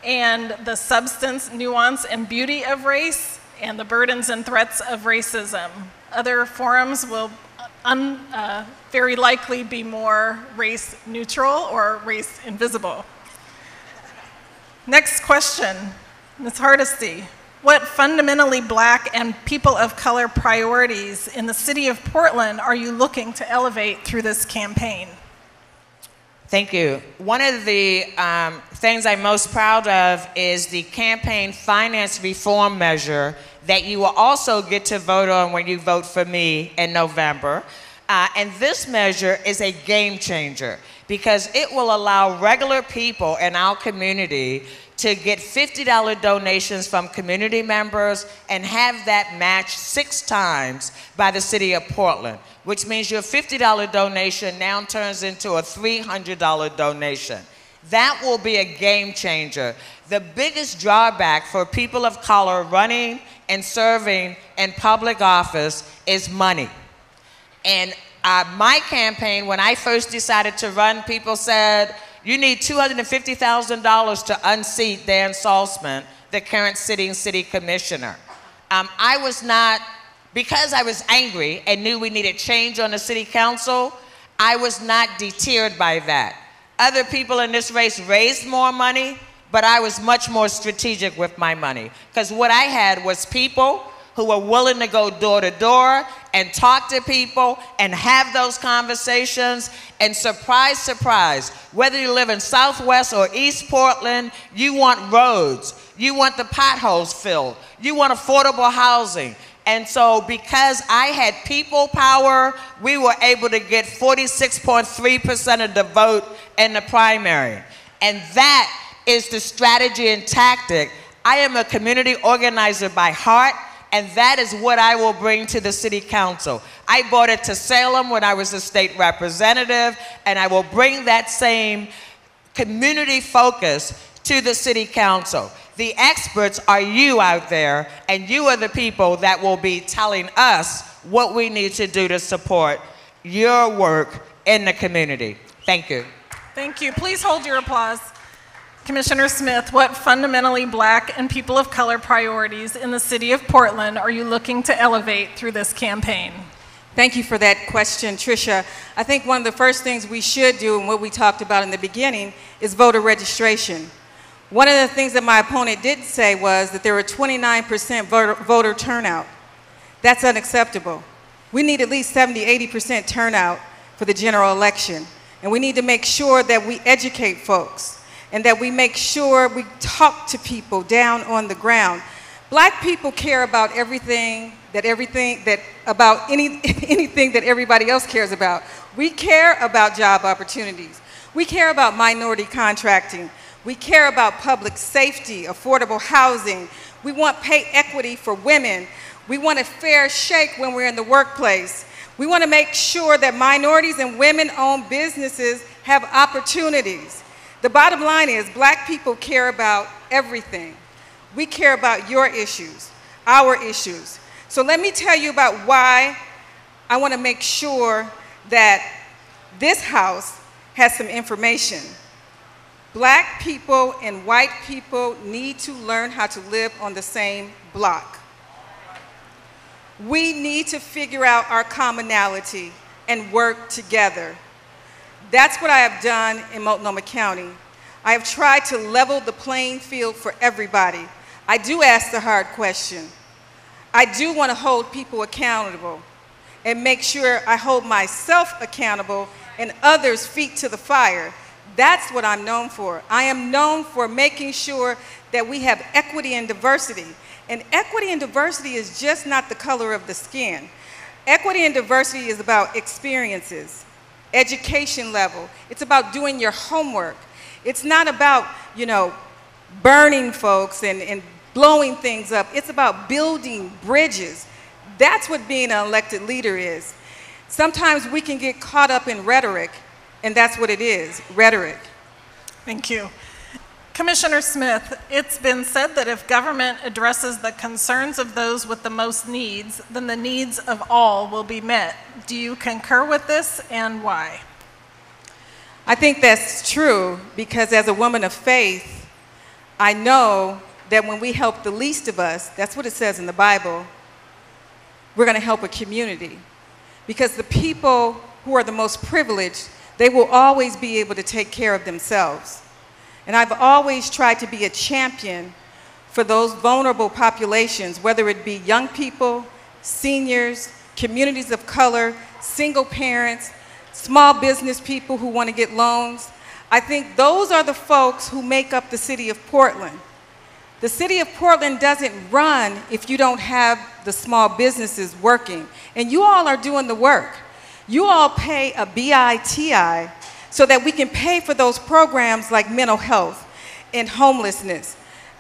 and the substance, nuance, and beauty of race, and the burdens and threats of racism. Other forums will very likely be more race neutral or race invisible. Next question, Ms. Hardesty. What fundamentally Black and people of color priorities in the city of Portland are you looking to elevate through this campaign? Thank you. One of the things I'm most proud of is the campaign finance reform measure that you will also get to vote on when you vote for me in November. And this measure is a game changer because it will allow regular people in our community to get $50 donations from community members and have that matched 6 times by the city of Portland, which means your $50 donation now turns into a $300 donation. That will be a game changer. The biggest drawback for people of color running and serving in public office is money. And my campaign, when I first decided to run, people said, you need $250,000 to unseat Dan Salzman, the current sitting city commissioner. I was not, because I was angry and knew we needed change on the city council, I was not deterred by that. Other people in this race raised more money, but I was much more strategic with my money. Because what I had was people who were willing to go door to door and talk to people and have those conversations. And surprise, surprise, whether you live in Southwest or East Portland, you want roads, you want the potholes filled, you want affordable housing. And so because I had people power, we were able to get 46.3% of the vote in the primary. And that is the strategy and tactic. I am a community organizer by heart, and that is what I will bring to the city council. I brought it to Salem when I was a state representative, and I will bring that same community focus to the city council. The experts are you out there, and you are the people that will be telling us what we need to do to support your work in the community. Thank you. Thank you. Please hold your applause. Commissioner Smith, what fundamentally Black and people of color priorities in the city of Portland are you looking to elevate through this campaign? Thank you for that question, Tricia. I think one of the first things we should do, and what we talked about in the beginning, is voter registration. One of the things that my opponent did say was that there were 29% voter turnout. That's unacceptable. We need at least 70–80% turnout for the general election. And we need to make sure that we educate folks and that we make sure we talk to people down on the ground. Black people care about anything that everybody else cares about. We care about job opportunities. We care about minority contracting. We care about public safety, affordable housing. We want pay equity for women. We want a fair shake when we're in the workplace. We want to make sure that minorities and women-owned businesses have opportunities. The bottom line is Black people care about everything. We care about your issues, our issues. So let me tell you about why I want to make sure that this house has some information. Black people and white people need to learn how to live on the same block. We need to figure out our commonality and work together. That's what I have done in Multnomah County. I have tried to level the playing field for everybody. I do ask the hard question. I do want to hold people accountable and make sure I hold myself accountable and others' feet to the fire. That's what I'm known for. I am known for making sure that we have equity and diversity. And equity and diversity is just not the color of the skin. Equity and diversity is about experiences, education level. It's about doing your homework. It's not about, burning folks and blowing things up. It's about building bridges. That's what being an elected leader is. Sometimes we can get caught up in rhetoric, and that's what it is, rhetoric. Thank you. Commissioner Smith, it's been said that if government addresses the concerns of those with the most needs, then the needs of all will be met. Do you concur with this, and why? I think that's true, because as a woman of faith, I know that when we help the least of us, that's what it says in the Bible, we're going to help a community. Because the people who are the most privileged, they will always be able to take care of themselves. And I've always tried to be a champion for those vulnerable populations, whether it be young people, seniors, communities of color, single parents, small business people who want to get loans. I think those are the folks who make up the city of Portland. The city of Portland doesn't run if you don't have the small businesses working. And you all are doing the work. You all pay a BITI so that we can pay for those programs like mental health and homelessness.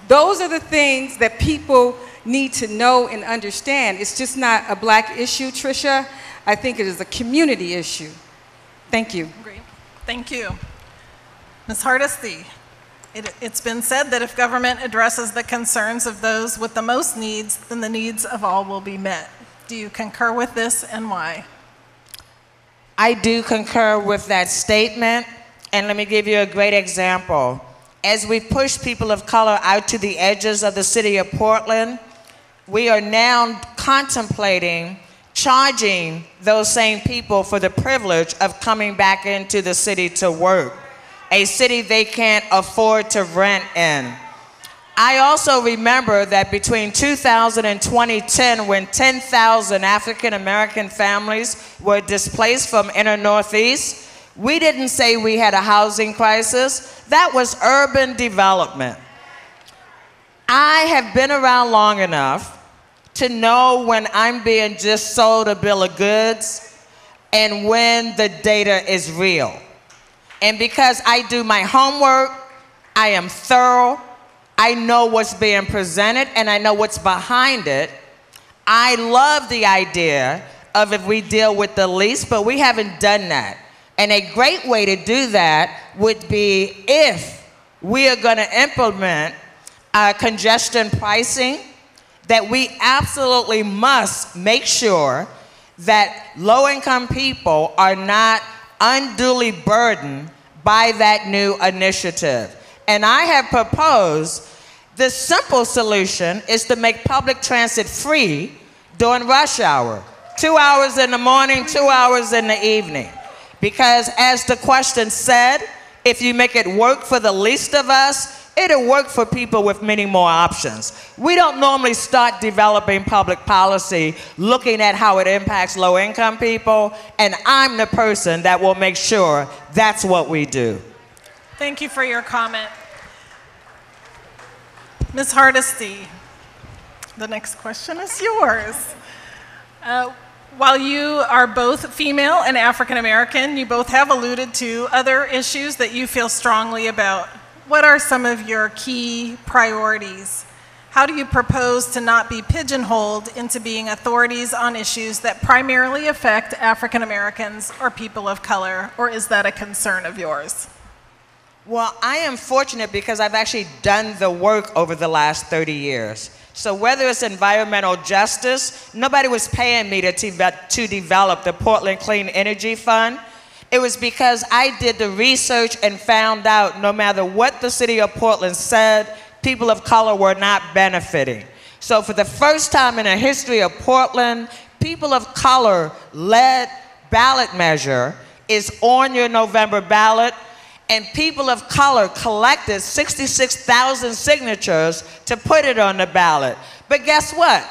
Those are the things that people need to know and understand. It's just not a Black issue, Tricia. I think it is a community issue. Thank you. Great. Thank you. Ms. Hardesty, it's been said that if government addresses the concerns of those with the most needs, then the needs of all will be met. Do you concur with this, and why? I do concur with that statement, and let me give you a great example. As we push people of color out to the edges of the city of Portland, we are now contemplating charging those same people for the privilege of coming back into the city to work, a city they can't afford to rent in. I also remember that between 2000 and 2010, when 10,000 African American families were displaced from inner Northeast, we didn't say we had a housing crisis. That was urban development. I have been around long enough to know when I'm being just sold a bill of goods and when the data is real. And because I do my homework, I am thorough, I know what's being presented and I know what's behind it. I love the idea of if we deal with the least, but we haven't done that. And a great way to do that would be if we are going to implement congestion pricing, that we absolutely must make sure that low-income people are not unduly burdened by that new initiative. And I have proposed the simple solution is to make public transit free during rush hour. 2 hours in the morning, 2 hours in the evening. Because as the question said, if you make it work for the least of us, it'll work for people with many more options. We don't normally start developing public policy looking at how it impacts low-income people, and I'm the person that will make sure that's what we do. Thank you for your comment. Ms. Hardesty, the next question is yours. While you are both female and African American, you both have alluded to other issues that you feel strongly about. What are some of your key priorities? How do you propose to not be pigeonholed into being authorities on issues that primarily affect African Americans or people of color, or is that a concern of yours? Well, I am fortunate because I've actually done the work over the last 30 years. So whether it's environmental justice, nobody was paying me to develop the Portland Clean Energy Fund. It was because I did the research and found out no matter what the city of Portland said, people of color were not benefiting. So for the first time in the history of Portland, people of color-led ballot measure is on your November ballot, and people of color collected 66,000 signatures to put it on the ballot. But guess what?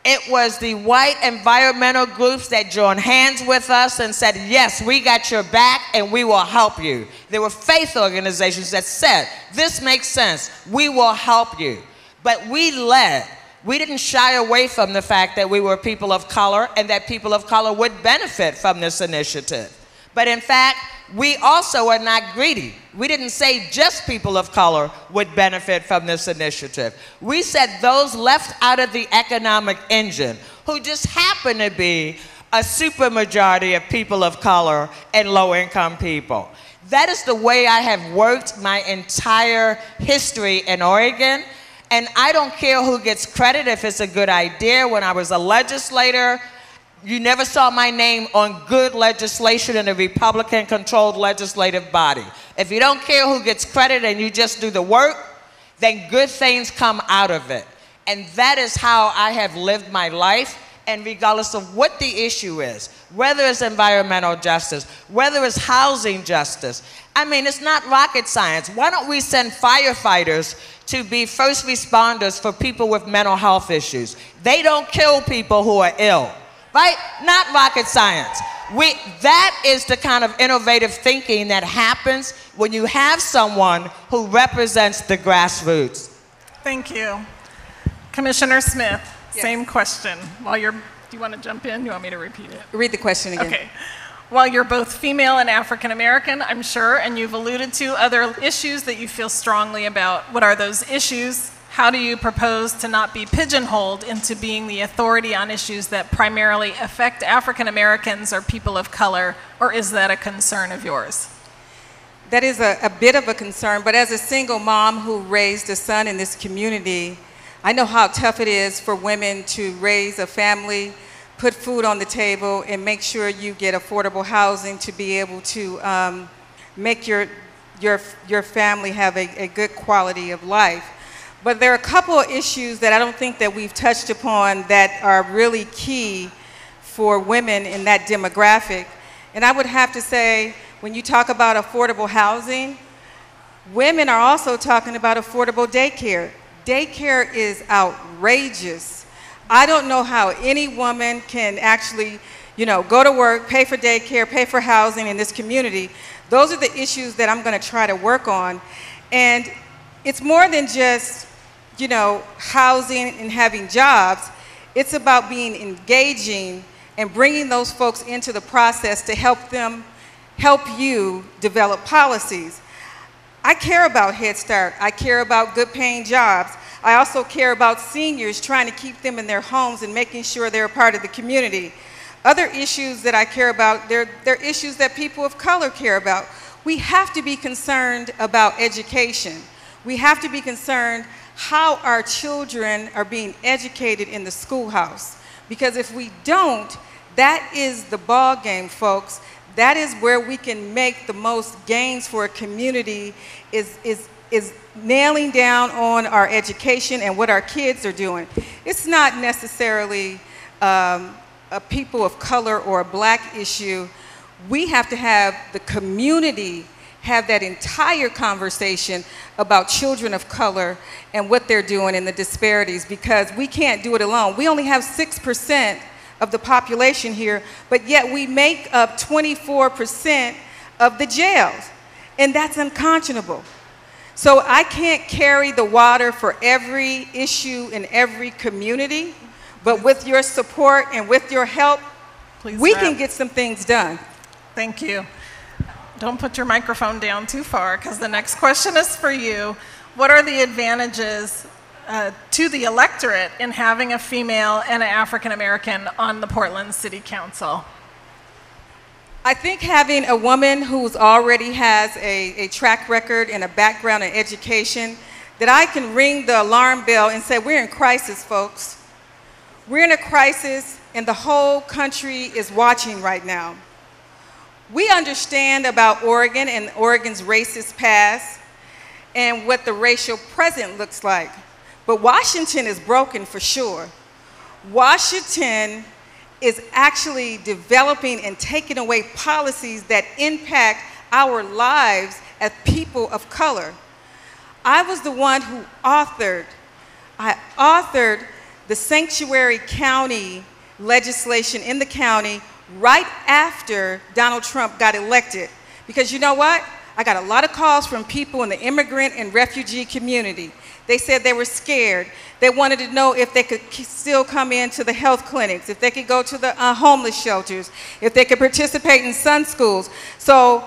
It was the white environmental groups that joined hands with us and said, yes, we got your back and we will help you. There were faith organizations that said, this makes sense, we will help you. But we led. We didn't shy away from the fact that we were people of color and that people of color would benefit from this initiative. But in fact, we also are not greedy. We didn't say just people of color would benefit from this initiative. We said those left out of the economic engine, who just happen to be a supermajority of people of color and low-income people. That is the way I have worked my entire history in Oregon, and I don't care who gets credit if it's a good idea. When I was a legislator, you never saw my name on good legislation in a Republican-controlled legislative body. If you don't care who gets credit and you just do the work, then good things come out of it. And that is how I have lived my life, and regardless of what the issue is, whether it's environmental justice, whether it's housing justice. I mean, it's not rocket science. Why don't we send firefighters to be first responders for people with mental health issues? They don't kill people who are ill. Right? Not rocket science. That is the kind of innovative thinking that happens when you have someone who represents the grassroots. Thank you. Commissioner Smith, yes. Same question. Do you want to jump in? You want me to repeat it? Read the question again. Okay. While you're both female and African American, I'm sure, and you've alluded to other issues that you feel strongly about, what are those issues? How do you propose to not be pigeonholed into being the authority on issues that primarily affect African Americans or people of color, or is that a concern of yours? That is a bit of a concern, but as a single mom who raised a son in this community, I know how tough it is for women to raise a family, put food on the table, and make sure you get affordable housing to be able to make your family have a good quality of life. But there are a couple of issues that I don't think that we've touched upon that are really key for women in that demographic. And I would have to say, when you talk about affordable housing, women are also talking about affordable daycare. Daycare is outrageous. I don't know how any woman can actually, go to work, pay for daycare, pay for housing in this community. Those are the issues that I'm going to try to work on. And it's more than just housing and having jobs. It's about being engaging and bringing those folks into the process to help you develop policies. I care about Head Start. I care about good paying jobs. I also care about seniors, trying to keep them in their homes and making sure they're a part of the community. Other issues that I care about, they're issues that people of color care about. We have to be concerned about education. We have to be concerned how our children are being educated in the schoolhouse. Because if we don't, that is the ball game, folks. That is where we can make the most gains for a community, is nailing down on our education and what our kids are doing. It's not necessarily a people of color or a black issue, we have to have the community have that entire conversation about children of color and what they're doing and the disparities, because we can't do it alone. We only have 6% of the population here, but yet we make up 24% of the jails, and that's unconscionable. So I can't carry the water for every issue in every community, but with your support and with your help, we can get some things done. Thank you. Don't put your microphone down too far, because the next question is for you. What are the advantages to the electorate in having a female and an African American on the Portland City Council? I think having a woman who's already has a track record and a background in education, that I can ring the alarm bell and say, we're in crisis, folks. We're in a crisis, and the whole country is watching right now. We understand about Oregon and Oregon's racist past and what the racial present looks like. But Washington is broken for sure. Washington is actually developing and taking away policies that impact our lives as people of color. I was the one who authored the sanctuary county legislation in the county right after Donald Trump got elected. Because you know what? I got a lot of calls from people in the immigrant and refugee community. They said they were scared. They wanted to know if they could still come into the health clinics, if they could go to the homeless shelters, if they could participate in Sun schools. So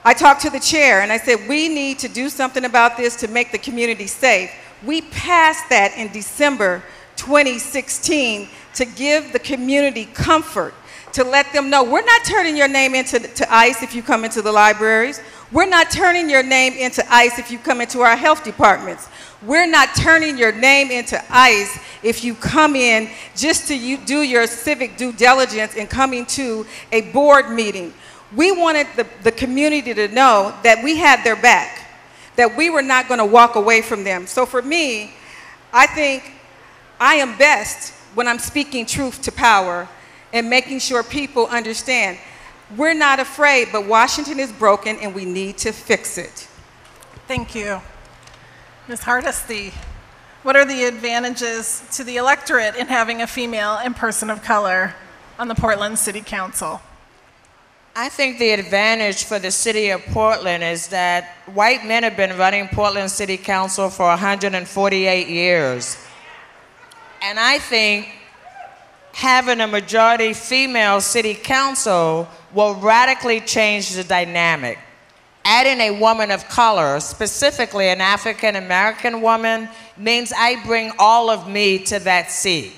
I talked to the chair and I said, we need to do something about this to make the community safe. We passed that in December 2016 to give the community comfort, to let them know we're not turning your name into ICE if you come into the libraries. We're not turning your name into ICE if you come into our health departments. We're not turning your name into ICE if you come in just to do your civic due diligence and coming to a board meeting. We wanted the community to know that we had their back, that we were not going to walk away from them. So for me, I think I am best when I'm speaking truth to power and making sure people understand. We're not afraid, but Washington is broken and we need to fix it. Thank you. Ms. Hardesty, what are the advantages to the electorate in having a female and person of color on the Portland City Council? I think the advantage for the city of Portland is that white men have been running Portland City Council for 148 years. And I think having a majority female city council will radically change the dynamic. Adding a woman of color, specifically an African American woman, means I bring all of me to that seat.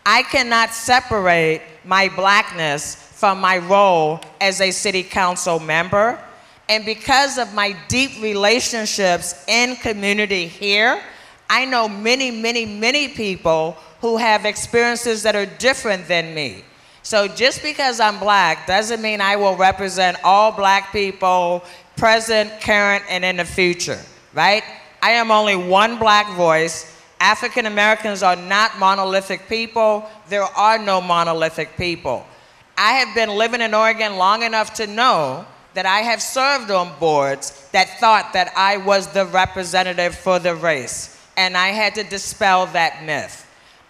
I cannot separate my blackness from my role as a city council member. And because of my deep relationships in community here, I know many, many, many people who have experiences that are different than me. So just because I'm black doesn't mean I will represent all black people, present, current, and in the future, right? I am only one black voice. African Americans are not monolithic people. There are no monolithic people. I have been living in Oregon long enough to know that I have served on boards that thought that I was the representative for the race, and I had to dispel that myth.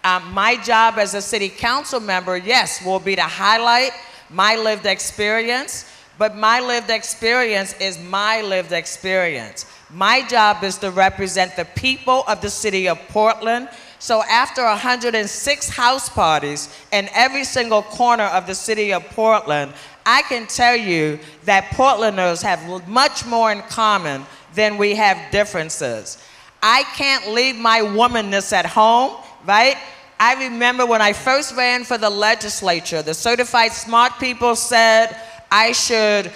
My job as a city council member, yes, will be to highlight my lived experience, but my lived experience is my lived experience. My job is to represent the people of the city of Portland. So after 106 house parties in every single corner of the city of Portland, I can tell you that Portlanders have much more in common than we have differences. I can't leave my womanness at home, right? I remember when I first ran for the legislature, the certified smart people said I should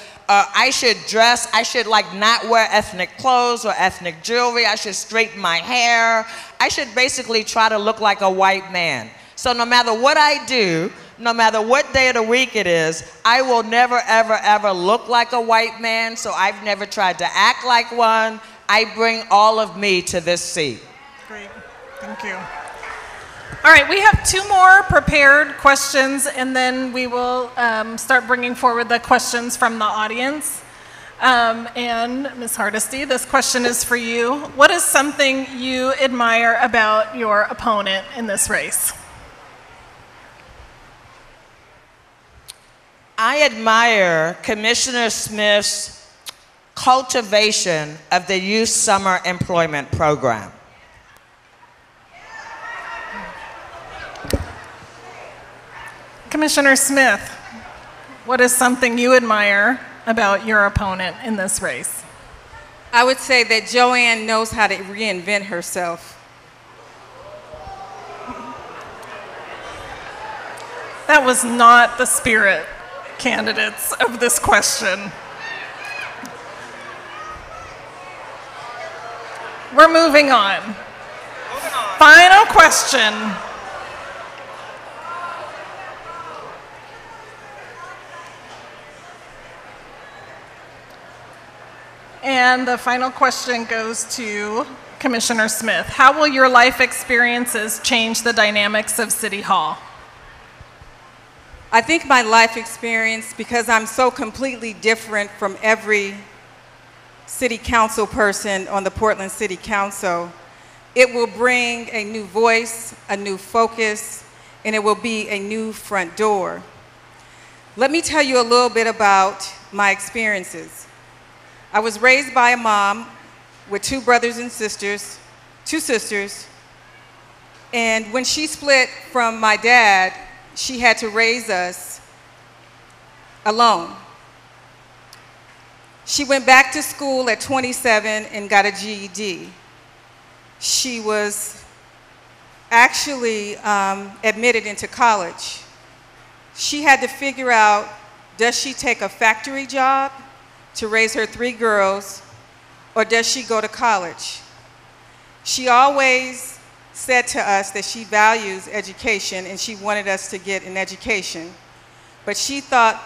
like not wear ethnic clothes or ethnic jewelry. I should straighten my hair. I should basically try to look like a white man. So no matter what I do, no matter what day of the week it is, I will never, ever, ever look like a white man. So I've never tried to act like one. I bring all of me to this seat. Great, thank you. All right, we have 2 more prepared questions, and then we will start bringing forward the questions from the audience. And Ms. Hardesty, this question is for you. What is something you admire about your opponent in this race? I admire Commissioner Smith's cultivation of the Youth Summer Employment Program. Commissioner Smith, what is something you admire about your opponent in this race? I would say that JoAnn knows how to reinvent herself. That was not the spirit, candidates, of this question. We're moving on. Final question. And the final question goes to Commissioner Smith. How will your life experiences change the dynamics of City Hall? I think my life experience, because I'm so completely different from every city council person on the Portland City Council, it will bring a new voice, a new focus, and it will be a new front door. Let me tell you a little bit about my experiences. I was raised by a mom with 2 brothers and sisters, 2 sisters, and when she split from my dad, she had to raise us alone. She went back to school at 27 and got a GED. She was actually admitted into college. She had to figure out, does she take a factory job to raise her 3 girls, or does she go to college? She always said to us that she values education and she wanted us to get an education. But she thought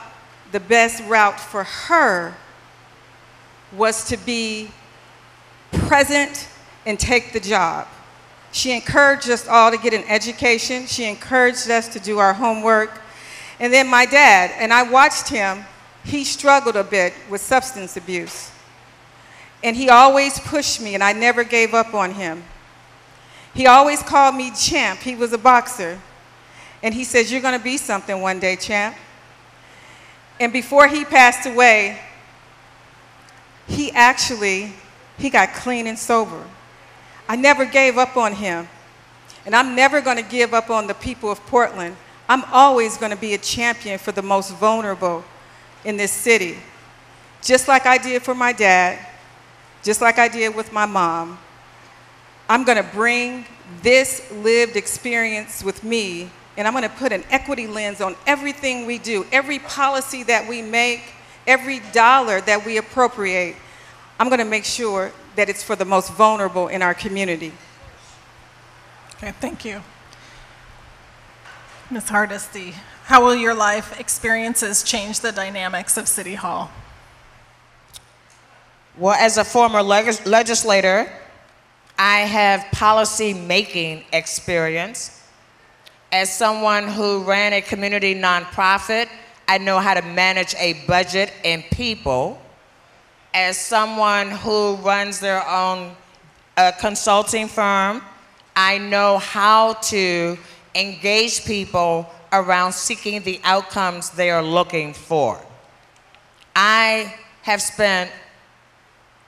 the best route for her was to be present and take the job. She encouraged us all to get an education. She encouraged us to do our homework. And then my dad, and I watched him, he struggled a bit with substance abuse. And he always pushed me, and I never gave up on him. He always called me Champ. He was a boxer. And he says, "You're going to be something one day, Champ." And before he passed away, he got clean and sober. I never gave up on him. And I'm never going to give up on the people of Portland. I'm always going to be a champion for the most vulnerable in this city. Just like I did for my dad, just like I did with my mom. I'm going to bring this lived experience with me, and I'm going to put an equity lens on everything we do, every policy that we make, every dollar that we appropriate. I'm going to make sure that it's for the most vulnerable in our community. Okay, thank you. Ms. Hardesty, how will your life experiences change the dynamics of City Hall? Well, as a former legislator, I have policy-making experience. As someone who ran a community nonprofit, I know how to manage a budget and people. As someone who runs their own consulting firm, I know how to engage people around seeking the outcomes they are looking for. I have spent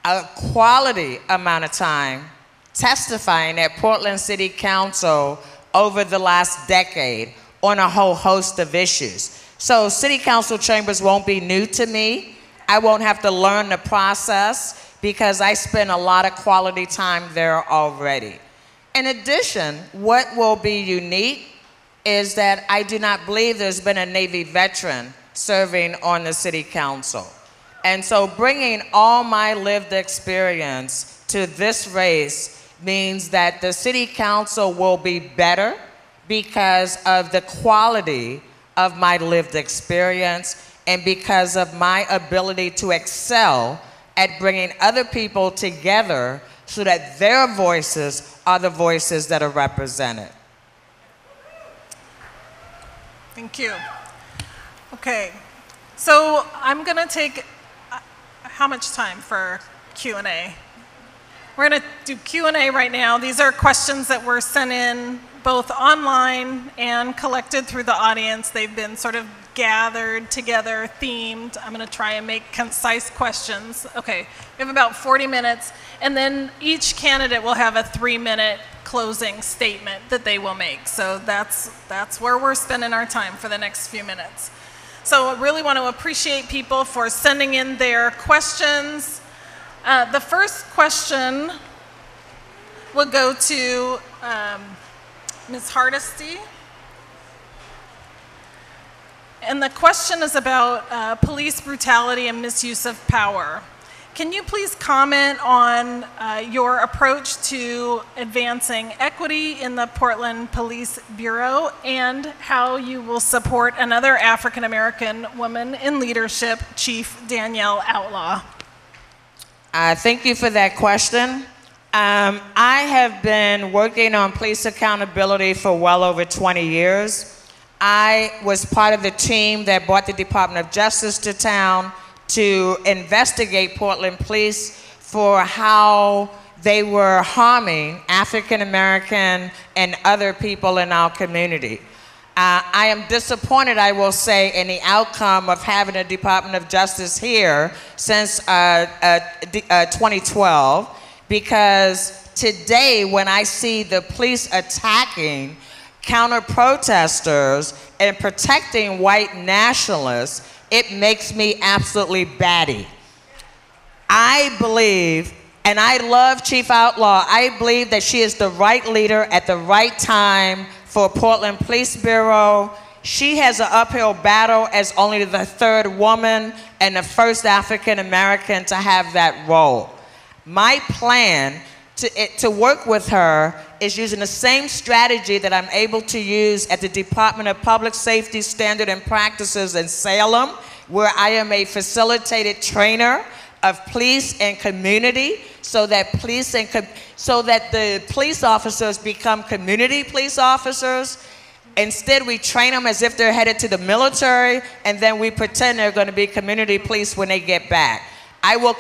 a quality amount of time testifying at Portland City Council over the last decade on a whole host of issues. So city council chambers won't be new to me. I won't have to learn the process because I spend a lot of quality time there already. In addition, what will be unique is that I do not believe there's been a Navy veteran serving on the city council. And so bringing all my lived experience to this race means that the city council will be better because of the quality of my lived experience and because of my ability to excel at bringing other people together so that their voices are the voices that are represented. Thank you. Okay, so I'm going to take, how much time for Q&A? We're going to do Q&A right now. These are questions that were sent in both online and collected through the audience. They've been sort of gathered together, themed. I'm going to try and make concise questions. Okay, we have about 40 minutes, and then each candidate will have a 3-minute closing statement that they will make. So that's where we're spending our time for the next few minutes. So I really want to appreciate people for sending in their questions. The first question will go to Ms. Hardesty. And the question is about police brutality and misuse of power. Can you please comment on your approach to advancing equity in the Portland Police Bureau and how you will support another African American woman in leadership, Chief Danielle Outlaw? Thank you for that question. I have been working on police accountability for well over 20 years. I was part of the team that brought the Department of Justice to town to investigate Portland police for how they were harming African American and other people in our community. I am disappointed, I will say, in the outcome of having a Department of Justice here since 2012, because today when I see the police attacking counter-protesters and protecting white nationalists, it makes me absolutely batty. I believe, and I love Chief Outlaw, I believe that she is the right leader at the right time for Portland Police Bureau. She has an uphill battle as only the 3rd woman and the 1st African American to have that role. My plan to work with her is using the same strategy that I'm able to use at the Department of Public Safety Standard and Practices in Salem, where I am a facilitated trainer of police and community, so that the police officers become community police officers. Instead, we train them as if they're headed to the military, and then we pretend they're going to be community police when they get back. I will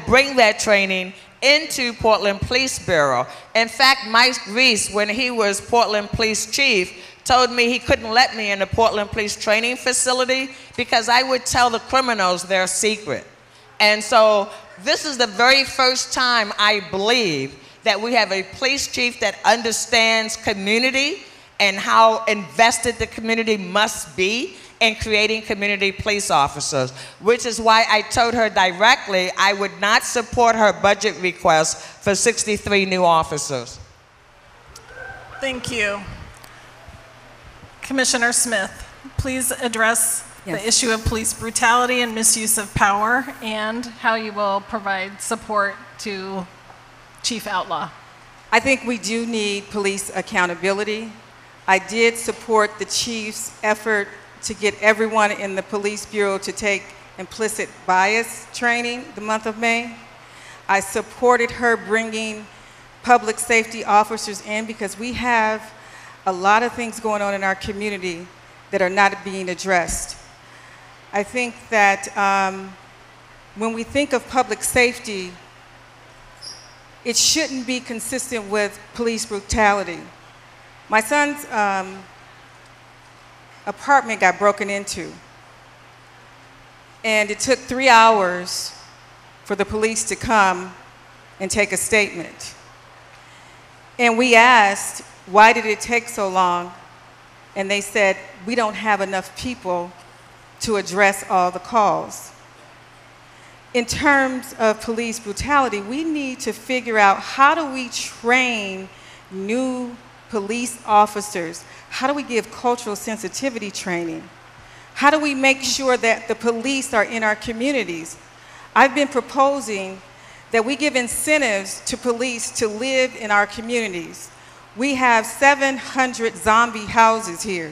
bring that training into Portland Police Bureau. In fact, Mike Reese, when he was Portland Police Chief, told me he couldn't let me in the Portland Police Training Facility because I would tell the criminals their secret. And so this is the very first time, I believe, that we have a police chief that understands community and how invested the community must be in creating community police officers, which is why I told her directly I would not support her budget request for 63 new officers. Thank you. Commissioner Smith, please address the issue of police brutality and misuse of power and how you will provide support to Chief Outlaw. I think we do need police accountability. I did support the chief's effort to get everyone in the police bureau to take implicit bias training the month of May. I supported her bringing public safety officers in because we have a lot of things going on in our community that are not being addressed. I think that when we think of public safety, it shouldn't be consistent with police brutality. My son's apartment got broken into, and it took 3 hours for the police to come and take a statement. And we asked, why did it take so long? And they said, we don't have enough people to address all the calls. In terms of police brutality, we need to figure out, how do we train new police officers? How do we give cultural sensitivity training? How do we make sure that the police are in our communities? I've been proposing that we give incentives to police to live in our communities. We have 700 zombie houses here.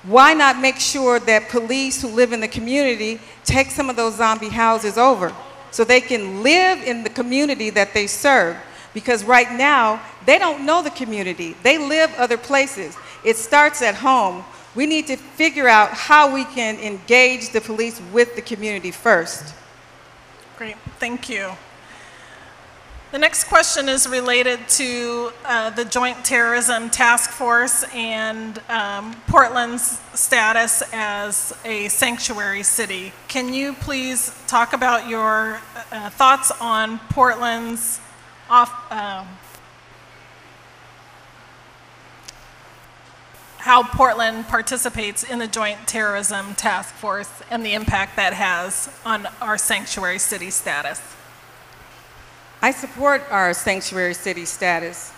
Why not make sure that police who live in the community take some of those zombie houses over so they can live in the community that they serve? Because right now, they don't know the community. They live other places. It starts at home. We need to figure out how we can engage the police with the community first. Great, thank you. The next question is related to the Joint Terrorism Task Force and Portland's status as a sanctuary city. Can you please talk about your thoughts on Portland's how Portland participates in the Joint Terrorism Task Force and the impact that has on our sanctuary city status? I support our sanctuary city status.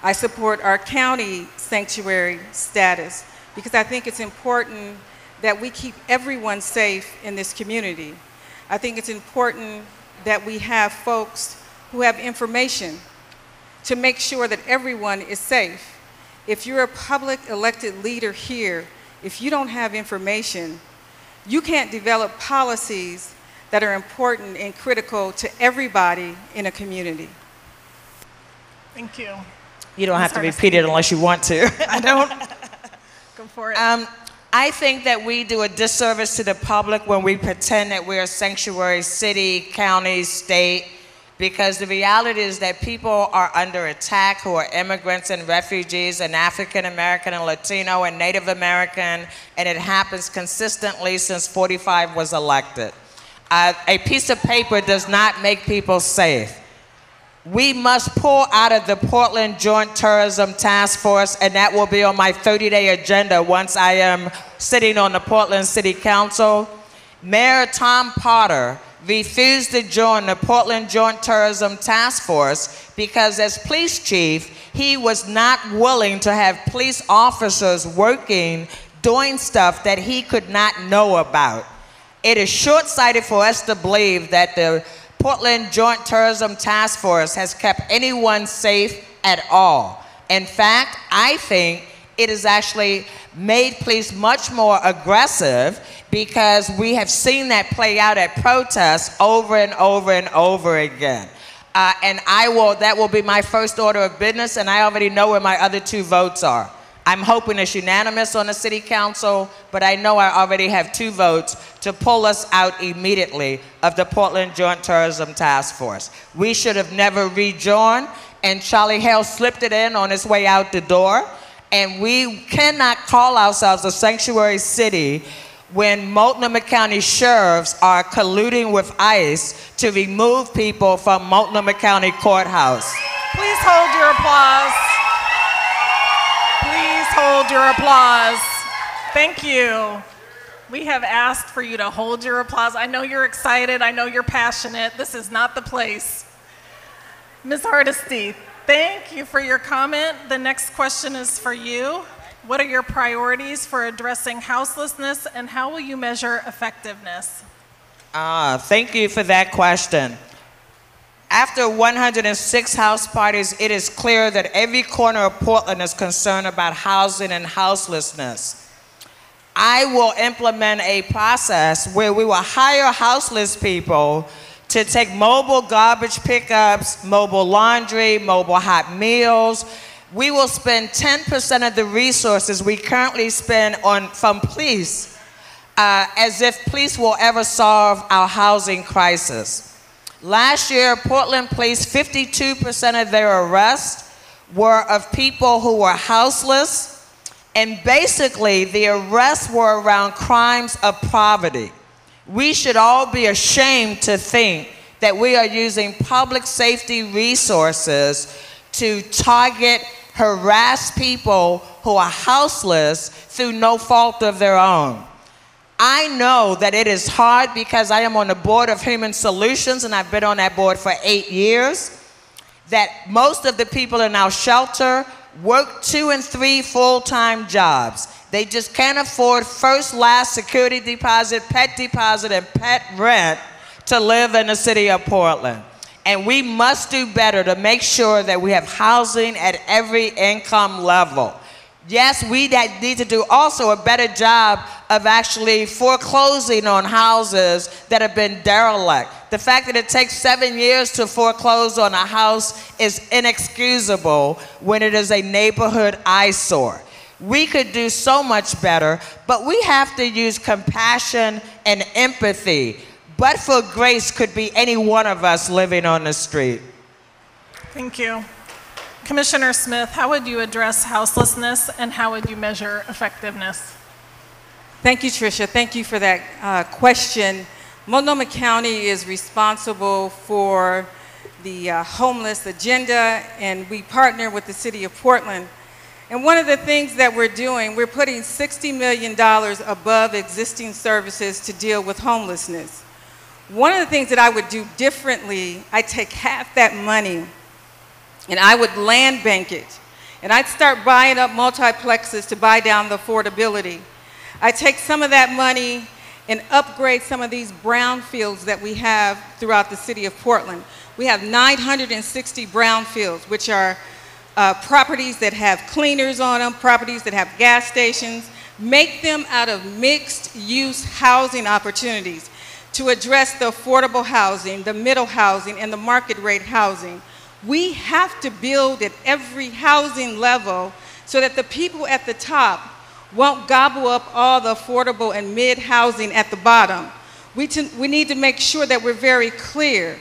I support our county sanctuary status because I think it's important that we keep everyone safe in this community. I think it's important that we have folks who have information to make sure that everyone is safe. If you're a public elected leader here, if you don't have information, you can't develop policies that are important and critical to everybody in a community. Thank you. You don't have to repeat it unless you want to. I don't. Go for it. I think that we do a disservice to the public when we pretend that we're a sanctuary city, county, state, because the reality is that people are under attack who are immigrants and refugees and African American and Latino and Native American, and it happens consistently since 45 was elected. A piece of paper does not make people safe. We must pull out of the Portland Joint Terrorism Task Force, and that will be on my 30-day agenda once I am sitting on the Portland City Council. Mayor Tom Potter refused to join the Portland Joint Terrorism Task Force because as police chief, he was not willing to have police officers working, doing stuff that he could not know about. It is short-sighted for us to believe that the Portland Joint Terrorism Task Force has kept anyone safe at all. In fact, I think it has actually made police much more aggressive because we have seen that play out at protests over and over and over again. And that will be my first order of business, and I already know where my other 2 votes are. I'm hoping it's unanimous on the city council, but I know I already have 2 votes to pull us out immediately of the Portland Joint Terrorism Task Force. We should have never rejoined, and Charlie Hale slipped it in on his way out the door, and we cannot call ourselves a sanctuary city when Multnomah County sheriffs are colluding with ICE to remove people from Multnomah County Courthouse. Please hold your applause. Please hold your applause. Thank you. We have asked for you to hold your applause. I know you're excited. I know you're passionate. This is not the place. Ms. Hardesty, thank you for your comment. The next question is for you. What are your priorities for addressing houselessness, and how will you measure effectiveness? Thank you for that question. After 106 house parties, it is clear that every corner of Portland is concerned about housing and houselessness. I will implement a process where we will hire houseless people to take mobile garbage pickups, mobile laundry, mobile hot meals. We will spend 10% of the resources we currently spend from police as if police will ever solve our housing crisis. Last year, Portland Police, 52% of their arrests were of people who were houseless, and basically the arrests were around crimes of poverty. We should all be ashamed to think that we are using public safety resources to target, harass people who are houseless through no fault of their own. I know that it is hard because I am on the board of Human Solutions, and I've been on that board for 8 years, that most of the people in our shelter work 2 and 3 full-time jobs. They just can't afford first, last, security deposit, pet deposit, and pet rent to live in the city of Portland. And we must do better to make sure that we have housing at every income level. Yes, we need to do also a better job of actually foreclosing on houses that have been derelict. The fact that it takes 7 years to foreclose on a house is inexcusable when it is a neighborhood eyesore. we could do so much better, but we have to use compassion and empathy. But for grace could be any one of us living on the street. Thank you. Commissioner Smith, how would you address houselessness and how would you measure effectiveness? Thank you, Tricia. Thank you for that question. Multnomah County is responsible for the homeless agenda, and we partner with the city of Portland. And one of the things that we're doing, we're putting $60 million above existing services to deal with homelessness. One of the things that I would do differently, I take half that money and I would land bank it. And I'd start buying up multiplexes to buy down the affordability. I take some of that money and upgrade some of these brownfields that we have throughout the city of Portland. We have 960 brownfields, which are properties that have cleaners on them, properties that have gas stations. Make them out of mixed-use housing opportunities to address the affordable housing, the middle housing, and the market rate housing. We have to build at every housing level so that the people at the top won't gobble up all the affordable and mid housing at the bottom. We need to make sure that we're very clear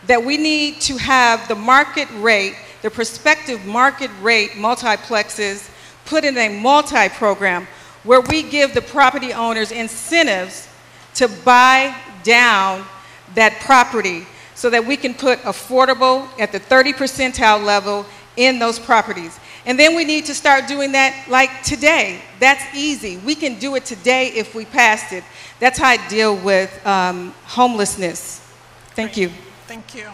that we need to have the market rate, the prospective market rate multiplexes put in a multi-program where we give the property owners incentives to buy down that property so that we can put affordable at the 30 percentile level in those properties. And then we need to start doing that like today. That's easy. We can do it today if we passed it. That's how I deal with homelessness. Thank you. Thank you.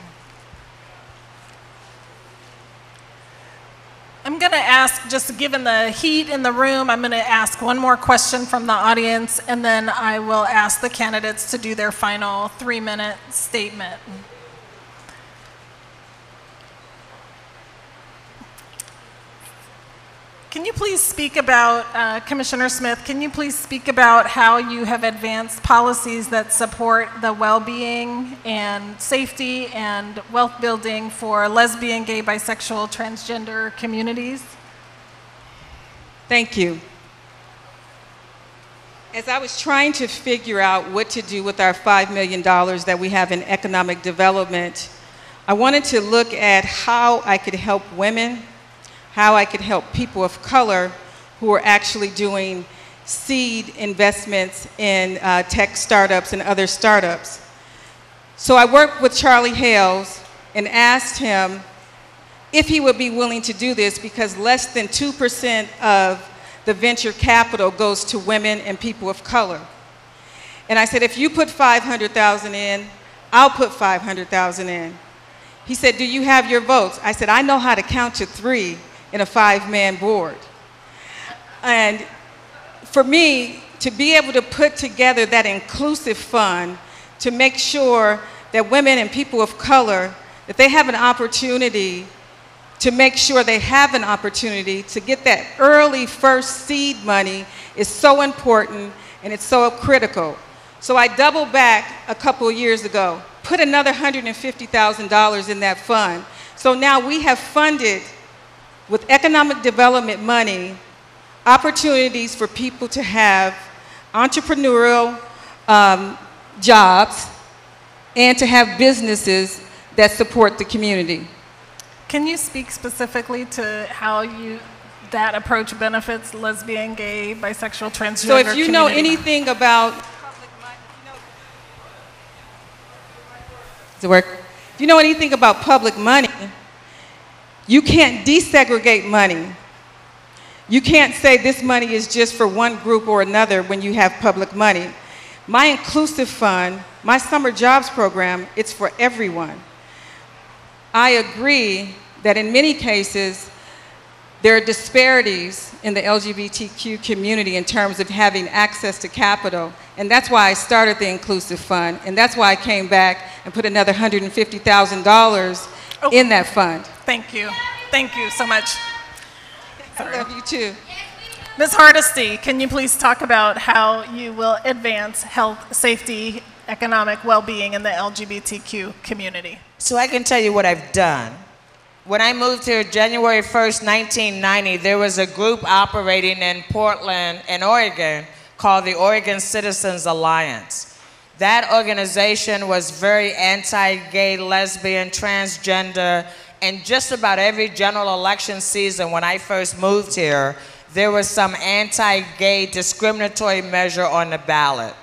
I'm going to ask, just given the heat in the room, I'm going to ask one more question from the audience, and then I will ask the candidates to do their final 3-minute statement. Can you please speak about, Commissioner Smith, can you please speak about how you have advanced policies that support the well-being and safety and wealth building for lesbian, gay, bisexual, transgender communities? Thank you. As I was trying to figure out what to do with our $5 million that we have in economic development, I wanted to look at how I could help women, how I could help people of color who are actually doing seed investments in tech startups and other startups. So I worked with Charlie Hales and asked him if he would be willing to do this because less than 2% of the venture capital goes to women and people of color. And I said, if you put $500,000 in, I'll put $500,000 in. He said, do you have your votes? I said, I know how to count to 3 in a 5-man board. And for me, to be able to put together that inclusive fund to make sure that women and people of color, that they have an opportunity to make sure they have an opportunity to get that early first seed money is so important and it's so critical. So I doubled back a couple of years ago, put another $150,000 in that fund. So now we have funded with economic development money, opportunities for people to have entrepreneurial jobs and to have businesses that support the community. Can you speak specifically to how that approach benefits lesbian, gay, bisexual, transgender So if you know community? anything about public money, does it work? If you know anything about public money, you can't desegregate money. You can't say this money is just for one group or another when you have public money. My inclusive fund, my summer jobs program, it's for everyone. I agree that in many cases, there are disparities in the LGBTQ community in terms of having access to capital, and that's why I started the inclusive fund, and that's why I came back and put another $150,000 in that fund. Thank you. Thank you so much. I love you too. Ms. Hardesty, can you please talk about how you will advance health, safety, economic well-being in the LGBTQ community? So I can tell you what I've done. when I moved here January 1st, 1990, there was a group operating in Portland and Oregon called the Oregon Citizens Alliance. That organization was very anti-gay, lesbian, transgender, and just about every general election season when I first moved here, there was some anti-gay discriminatory measure on the ballot.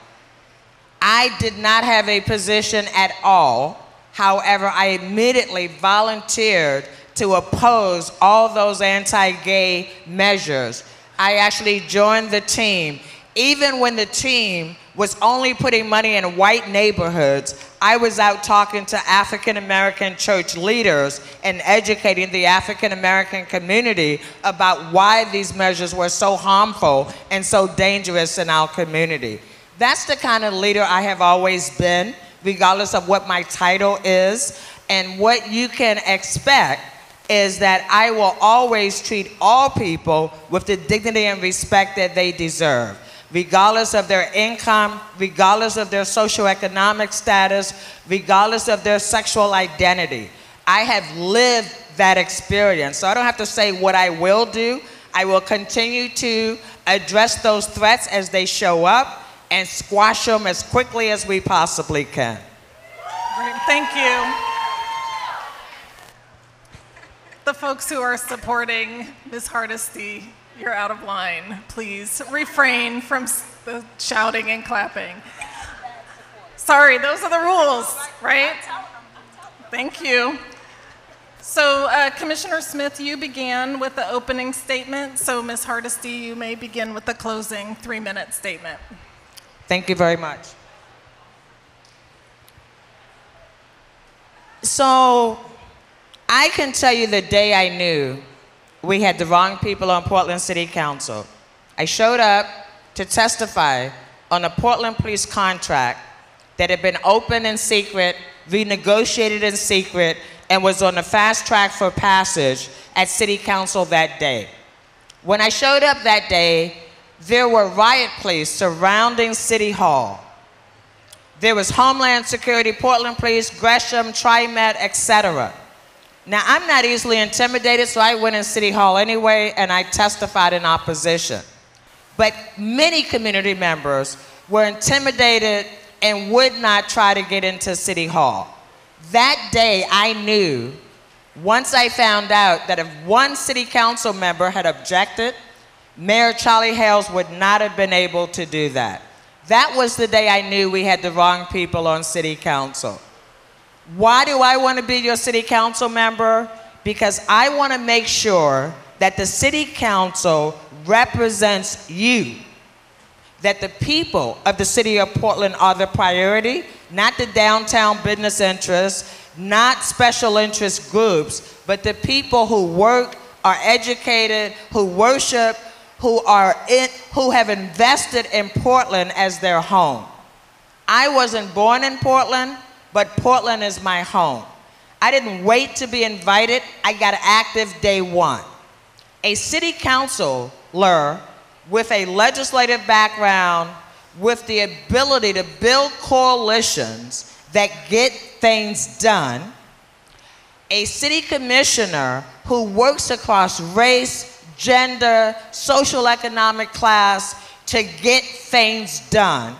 I did not have a position at all. However, I immediately volunteered to oppose all those anti-gay measures. I actually joined the team. Even when the team was only putting money in white neighborhoods, I was out talking to African-American church leaders and educating the African-American community about why these measures were so harmful and so dangerous in our community. That's the kind of leader I have always been, regardless of what my title is. And what you can expect is that I will always treat all people with the dignity and respect that they deserve, regardless of their income, regardless of their socioeconomic status, regardless of their sexual identity. I have lived that experience, so I don't have to say what I will do. I will continue to address those threats as they show up and squash them as quickly as we possibly can. Great, thank you. The folks who are supporting Ms. Hardesty, you're out of line. Please refrain from the shouting and clapping. Sorry, those are the rules, right? Thank you. So Commissioner Smith, you began with the opening statement. So Ms. Hardesty, you may begin with the closing 3-minute statement. Thank you very much. So I can tell you the day I knew we had the wrong people on Portland City Council. I showed up to testify on a Portland police contract that had been opened in secret, renegotiated in secret, and was on the fast track for passage at City Council that day. When I showed up that day, there were riot police surrounding City Hall. There was Homeland Security, Portland Police, Gresham, TriMet, etc. Now, I'm not easily intimidated, so I went in City Hall anyway, and I testified in opposition. But many community members were intimidated and would not try to get into City Hall. That day, I knew, once I found out that if one city council member had objected, Mayor Charlie Hales would not have been able to do that. That was the day I knew we had the wrong people on City Council. Why do I want to be your City Council member? Because I want to make sure that the City Council represents you, that the people of the City of Portland are the priority, not the downtown business interests, not special interest groups, but the people who work, are educated, who worship, who have invested in Portland as their home. I wasn't born in Portland, but Portland is my home. I didn't wait to be invited. I got active day one. A city councilor with a legislative background, with the ability to build coalitions that get things done, a city commissioner who works across race, gender, social economic class to get things done,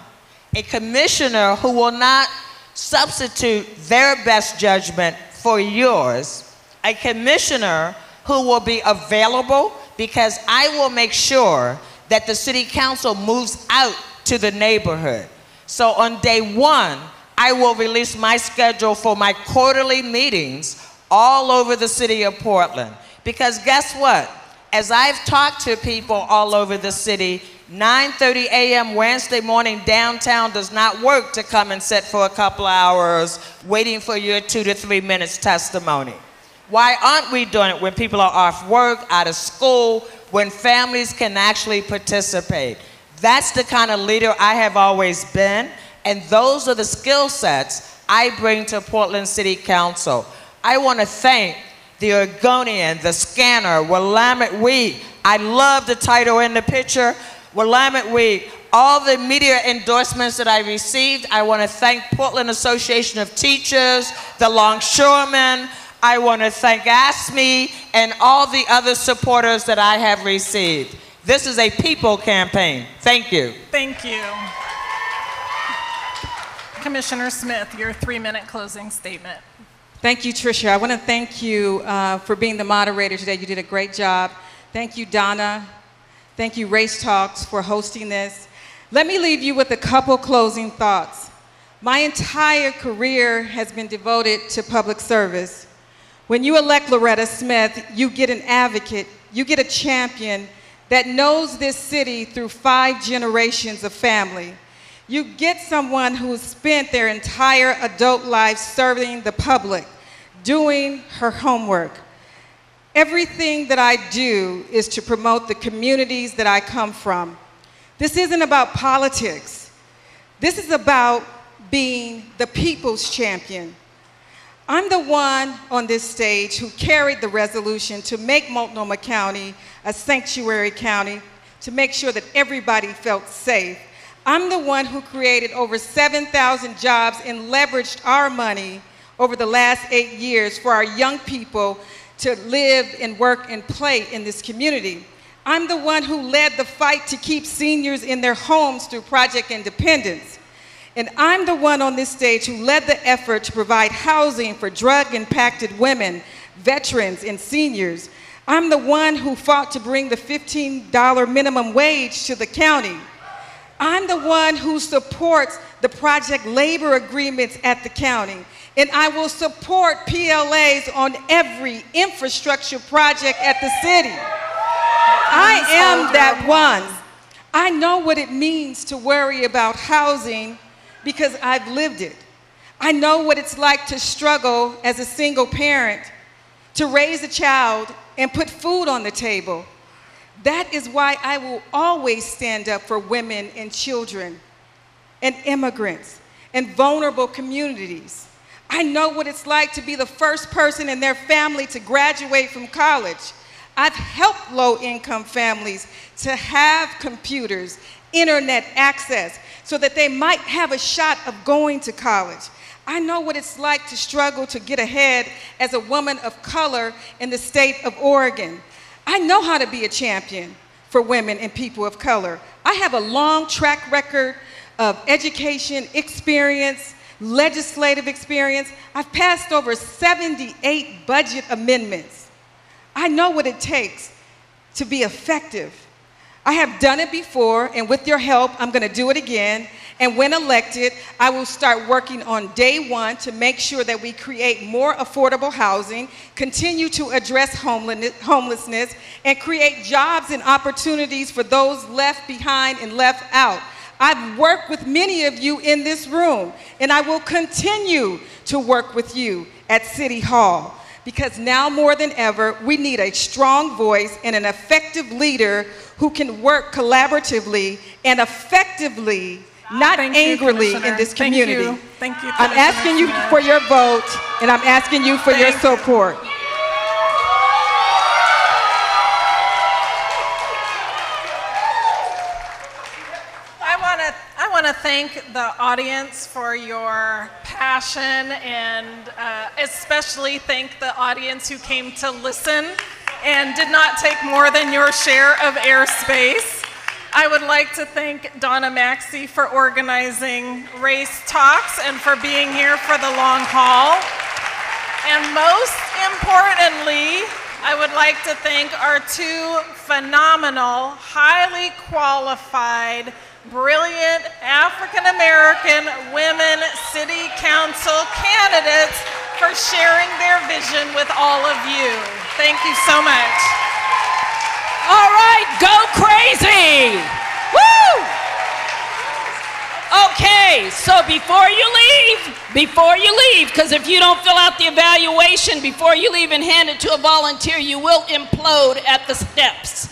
a commissioner who will not substitute their best judgment for yours, a commissioner who will be available because I will make sure that the city council moves out to the neighborhood. So on day one, I will release my schedule for my quarterly meetings all over the city of Portland. Because guess what? As I've talked to people all over the city, 9:30 a.m. Wednesday morning downtown does not work to come and sit for a couple hours waiting for your 2 to 3 minutes testimony. Why aren't we doing it when people are off work, out of school, when families can actually participate? That's the kind of leader I have always been, and those are the skill sets I bring to Portland City Council. I want to thank the Oregonian, the Scanner, Willamette Week. I love the title in the picture, Willamette Week. All the media endorsements that I received, I want to thank Portland Association of Teachers, the Longshoremen. I want to thank ASME and all the other supporters that I have received. This is a people campaign. Thank you. Thank you. Commissioner Smith, your 3-minute closing statement. Thank you, Tricia. I want to thank you for being the moderator today. You did a great job. Thank you, Donna. Thank you, Race Talks, for hosting this. Let me leave you with a couple closing thoughts. My entire career has been devoted to public service. When you elect Loretta Smith, you get an advocate, you get a champion that knows this city through 5 generations of family. You get someone who's spent their entire adult life serving the public, doing her homework. Everything that I do is to promote the communities that I come from. This isn't about politics. This is about being the people's champion. I'm the one on this stage who carried the resolution to make Multnomah County a sanctuary county, to make sure that everybody felt safe. I'm the one who created over 7,000 jobs and leveraged our money over the last 8 years for our young people to live and work and play in this community. I'm the one who led the fight to keep seniors in their homes through Project Independence. And I'm the one on this stage who led the effort to provide housing for drug-impacted women, veterans, and seniors. I'm the one who fought to bring the $15 minimum wage to the county. I'm the one who supports the project labor agreements at the county, and I will support PLAs on every infrastructure project at the city. I am that one. I know what it means to worry about housing because I've lived it. I know what it's like to struggle as a single parent, to raise a child and put food on the table. That is why I will always stand up for women and children and immigrants and vulnerable communities. I know what it's like to be the first person in their family to graduate from college. I've helped low-income families to have computers, internet access, so that they might have a shot of going to college. I know what it's like to struggle to get ahead as a woman of color in the state of Oregon. I know how to be a champion for women and people of color. I have a long track record of education experience, legislative experience. I've passed over 78 budget amendments. I know what it takes to be effective. I have done it before, and with your help, I'm going to do it again. And when elected, I will start working on day one to make sure that we create more affordable housing, continue to address homelessness, and create jobs and opportunities for those left behind and left out. I've worked with many of you in this room, and I will continue to work with you at City Hall, because now more than ever, we need a strong voice and an effective leader who can work collaboratively and effectively, not angrily, in this community. Thank you. I'm asking you for your vote, and I'm asking you for your support. I want to thank the audience for your passion, and especially thank the audience who came to listen and did not take more than your share of airspace. I would like to thank Donna Maxey for organizing Race Talks and for being here for the long haul. And most importantly, I would like to thank our 2 phenomenal, highly qualified, brilliant African-American women city council candidates for sharing their vision with all of you. Thank you so much. All right, go crazy! Woo! Okay, so before you leave, because if you don't fill out the evaluation before you leave and hand it to a volunteer, you will implode at the steps.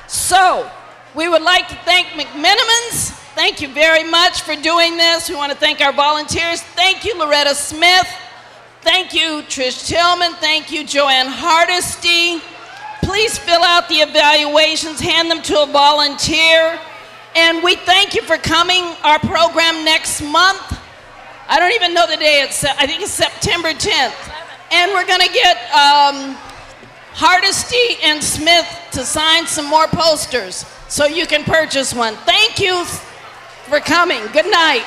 So, we would like to thank McMenamins. Thank you very much for doing this. We want to thank our volunteers. Thank you, Loretta Smith. Thank you, Tricia Tillman. Thank you, JoAnn Hardesty. Please fill out the evaluations, hand them to a volunteer. And we thank you for coming. Our program next month, I don't even know the day, I think it's September 10th. And we're going to get Hardesty and Smith to sign some more posters so you can purchase one. Thank you for coming. Good night.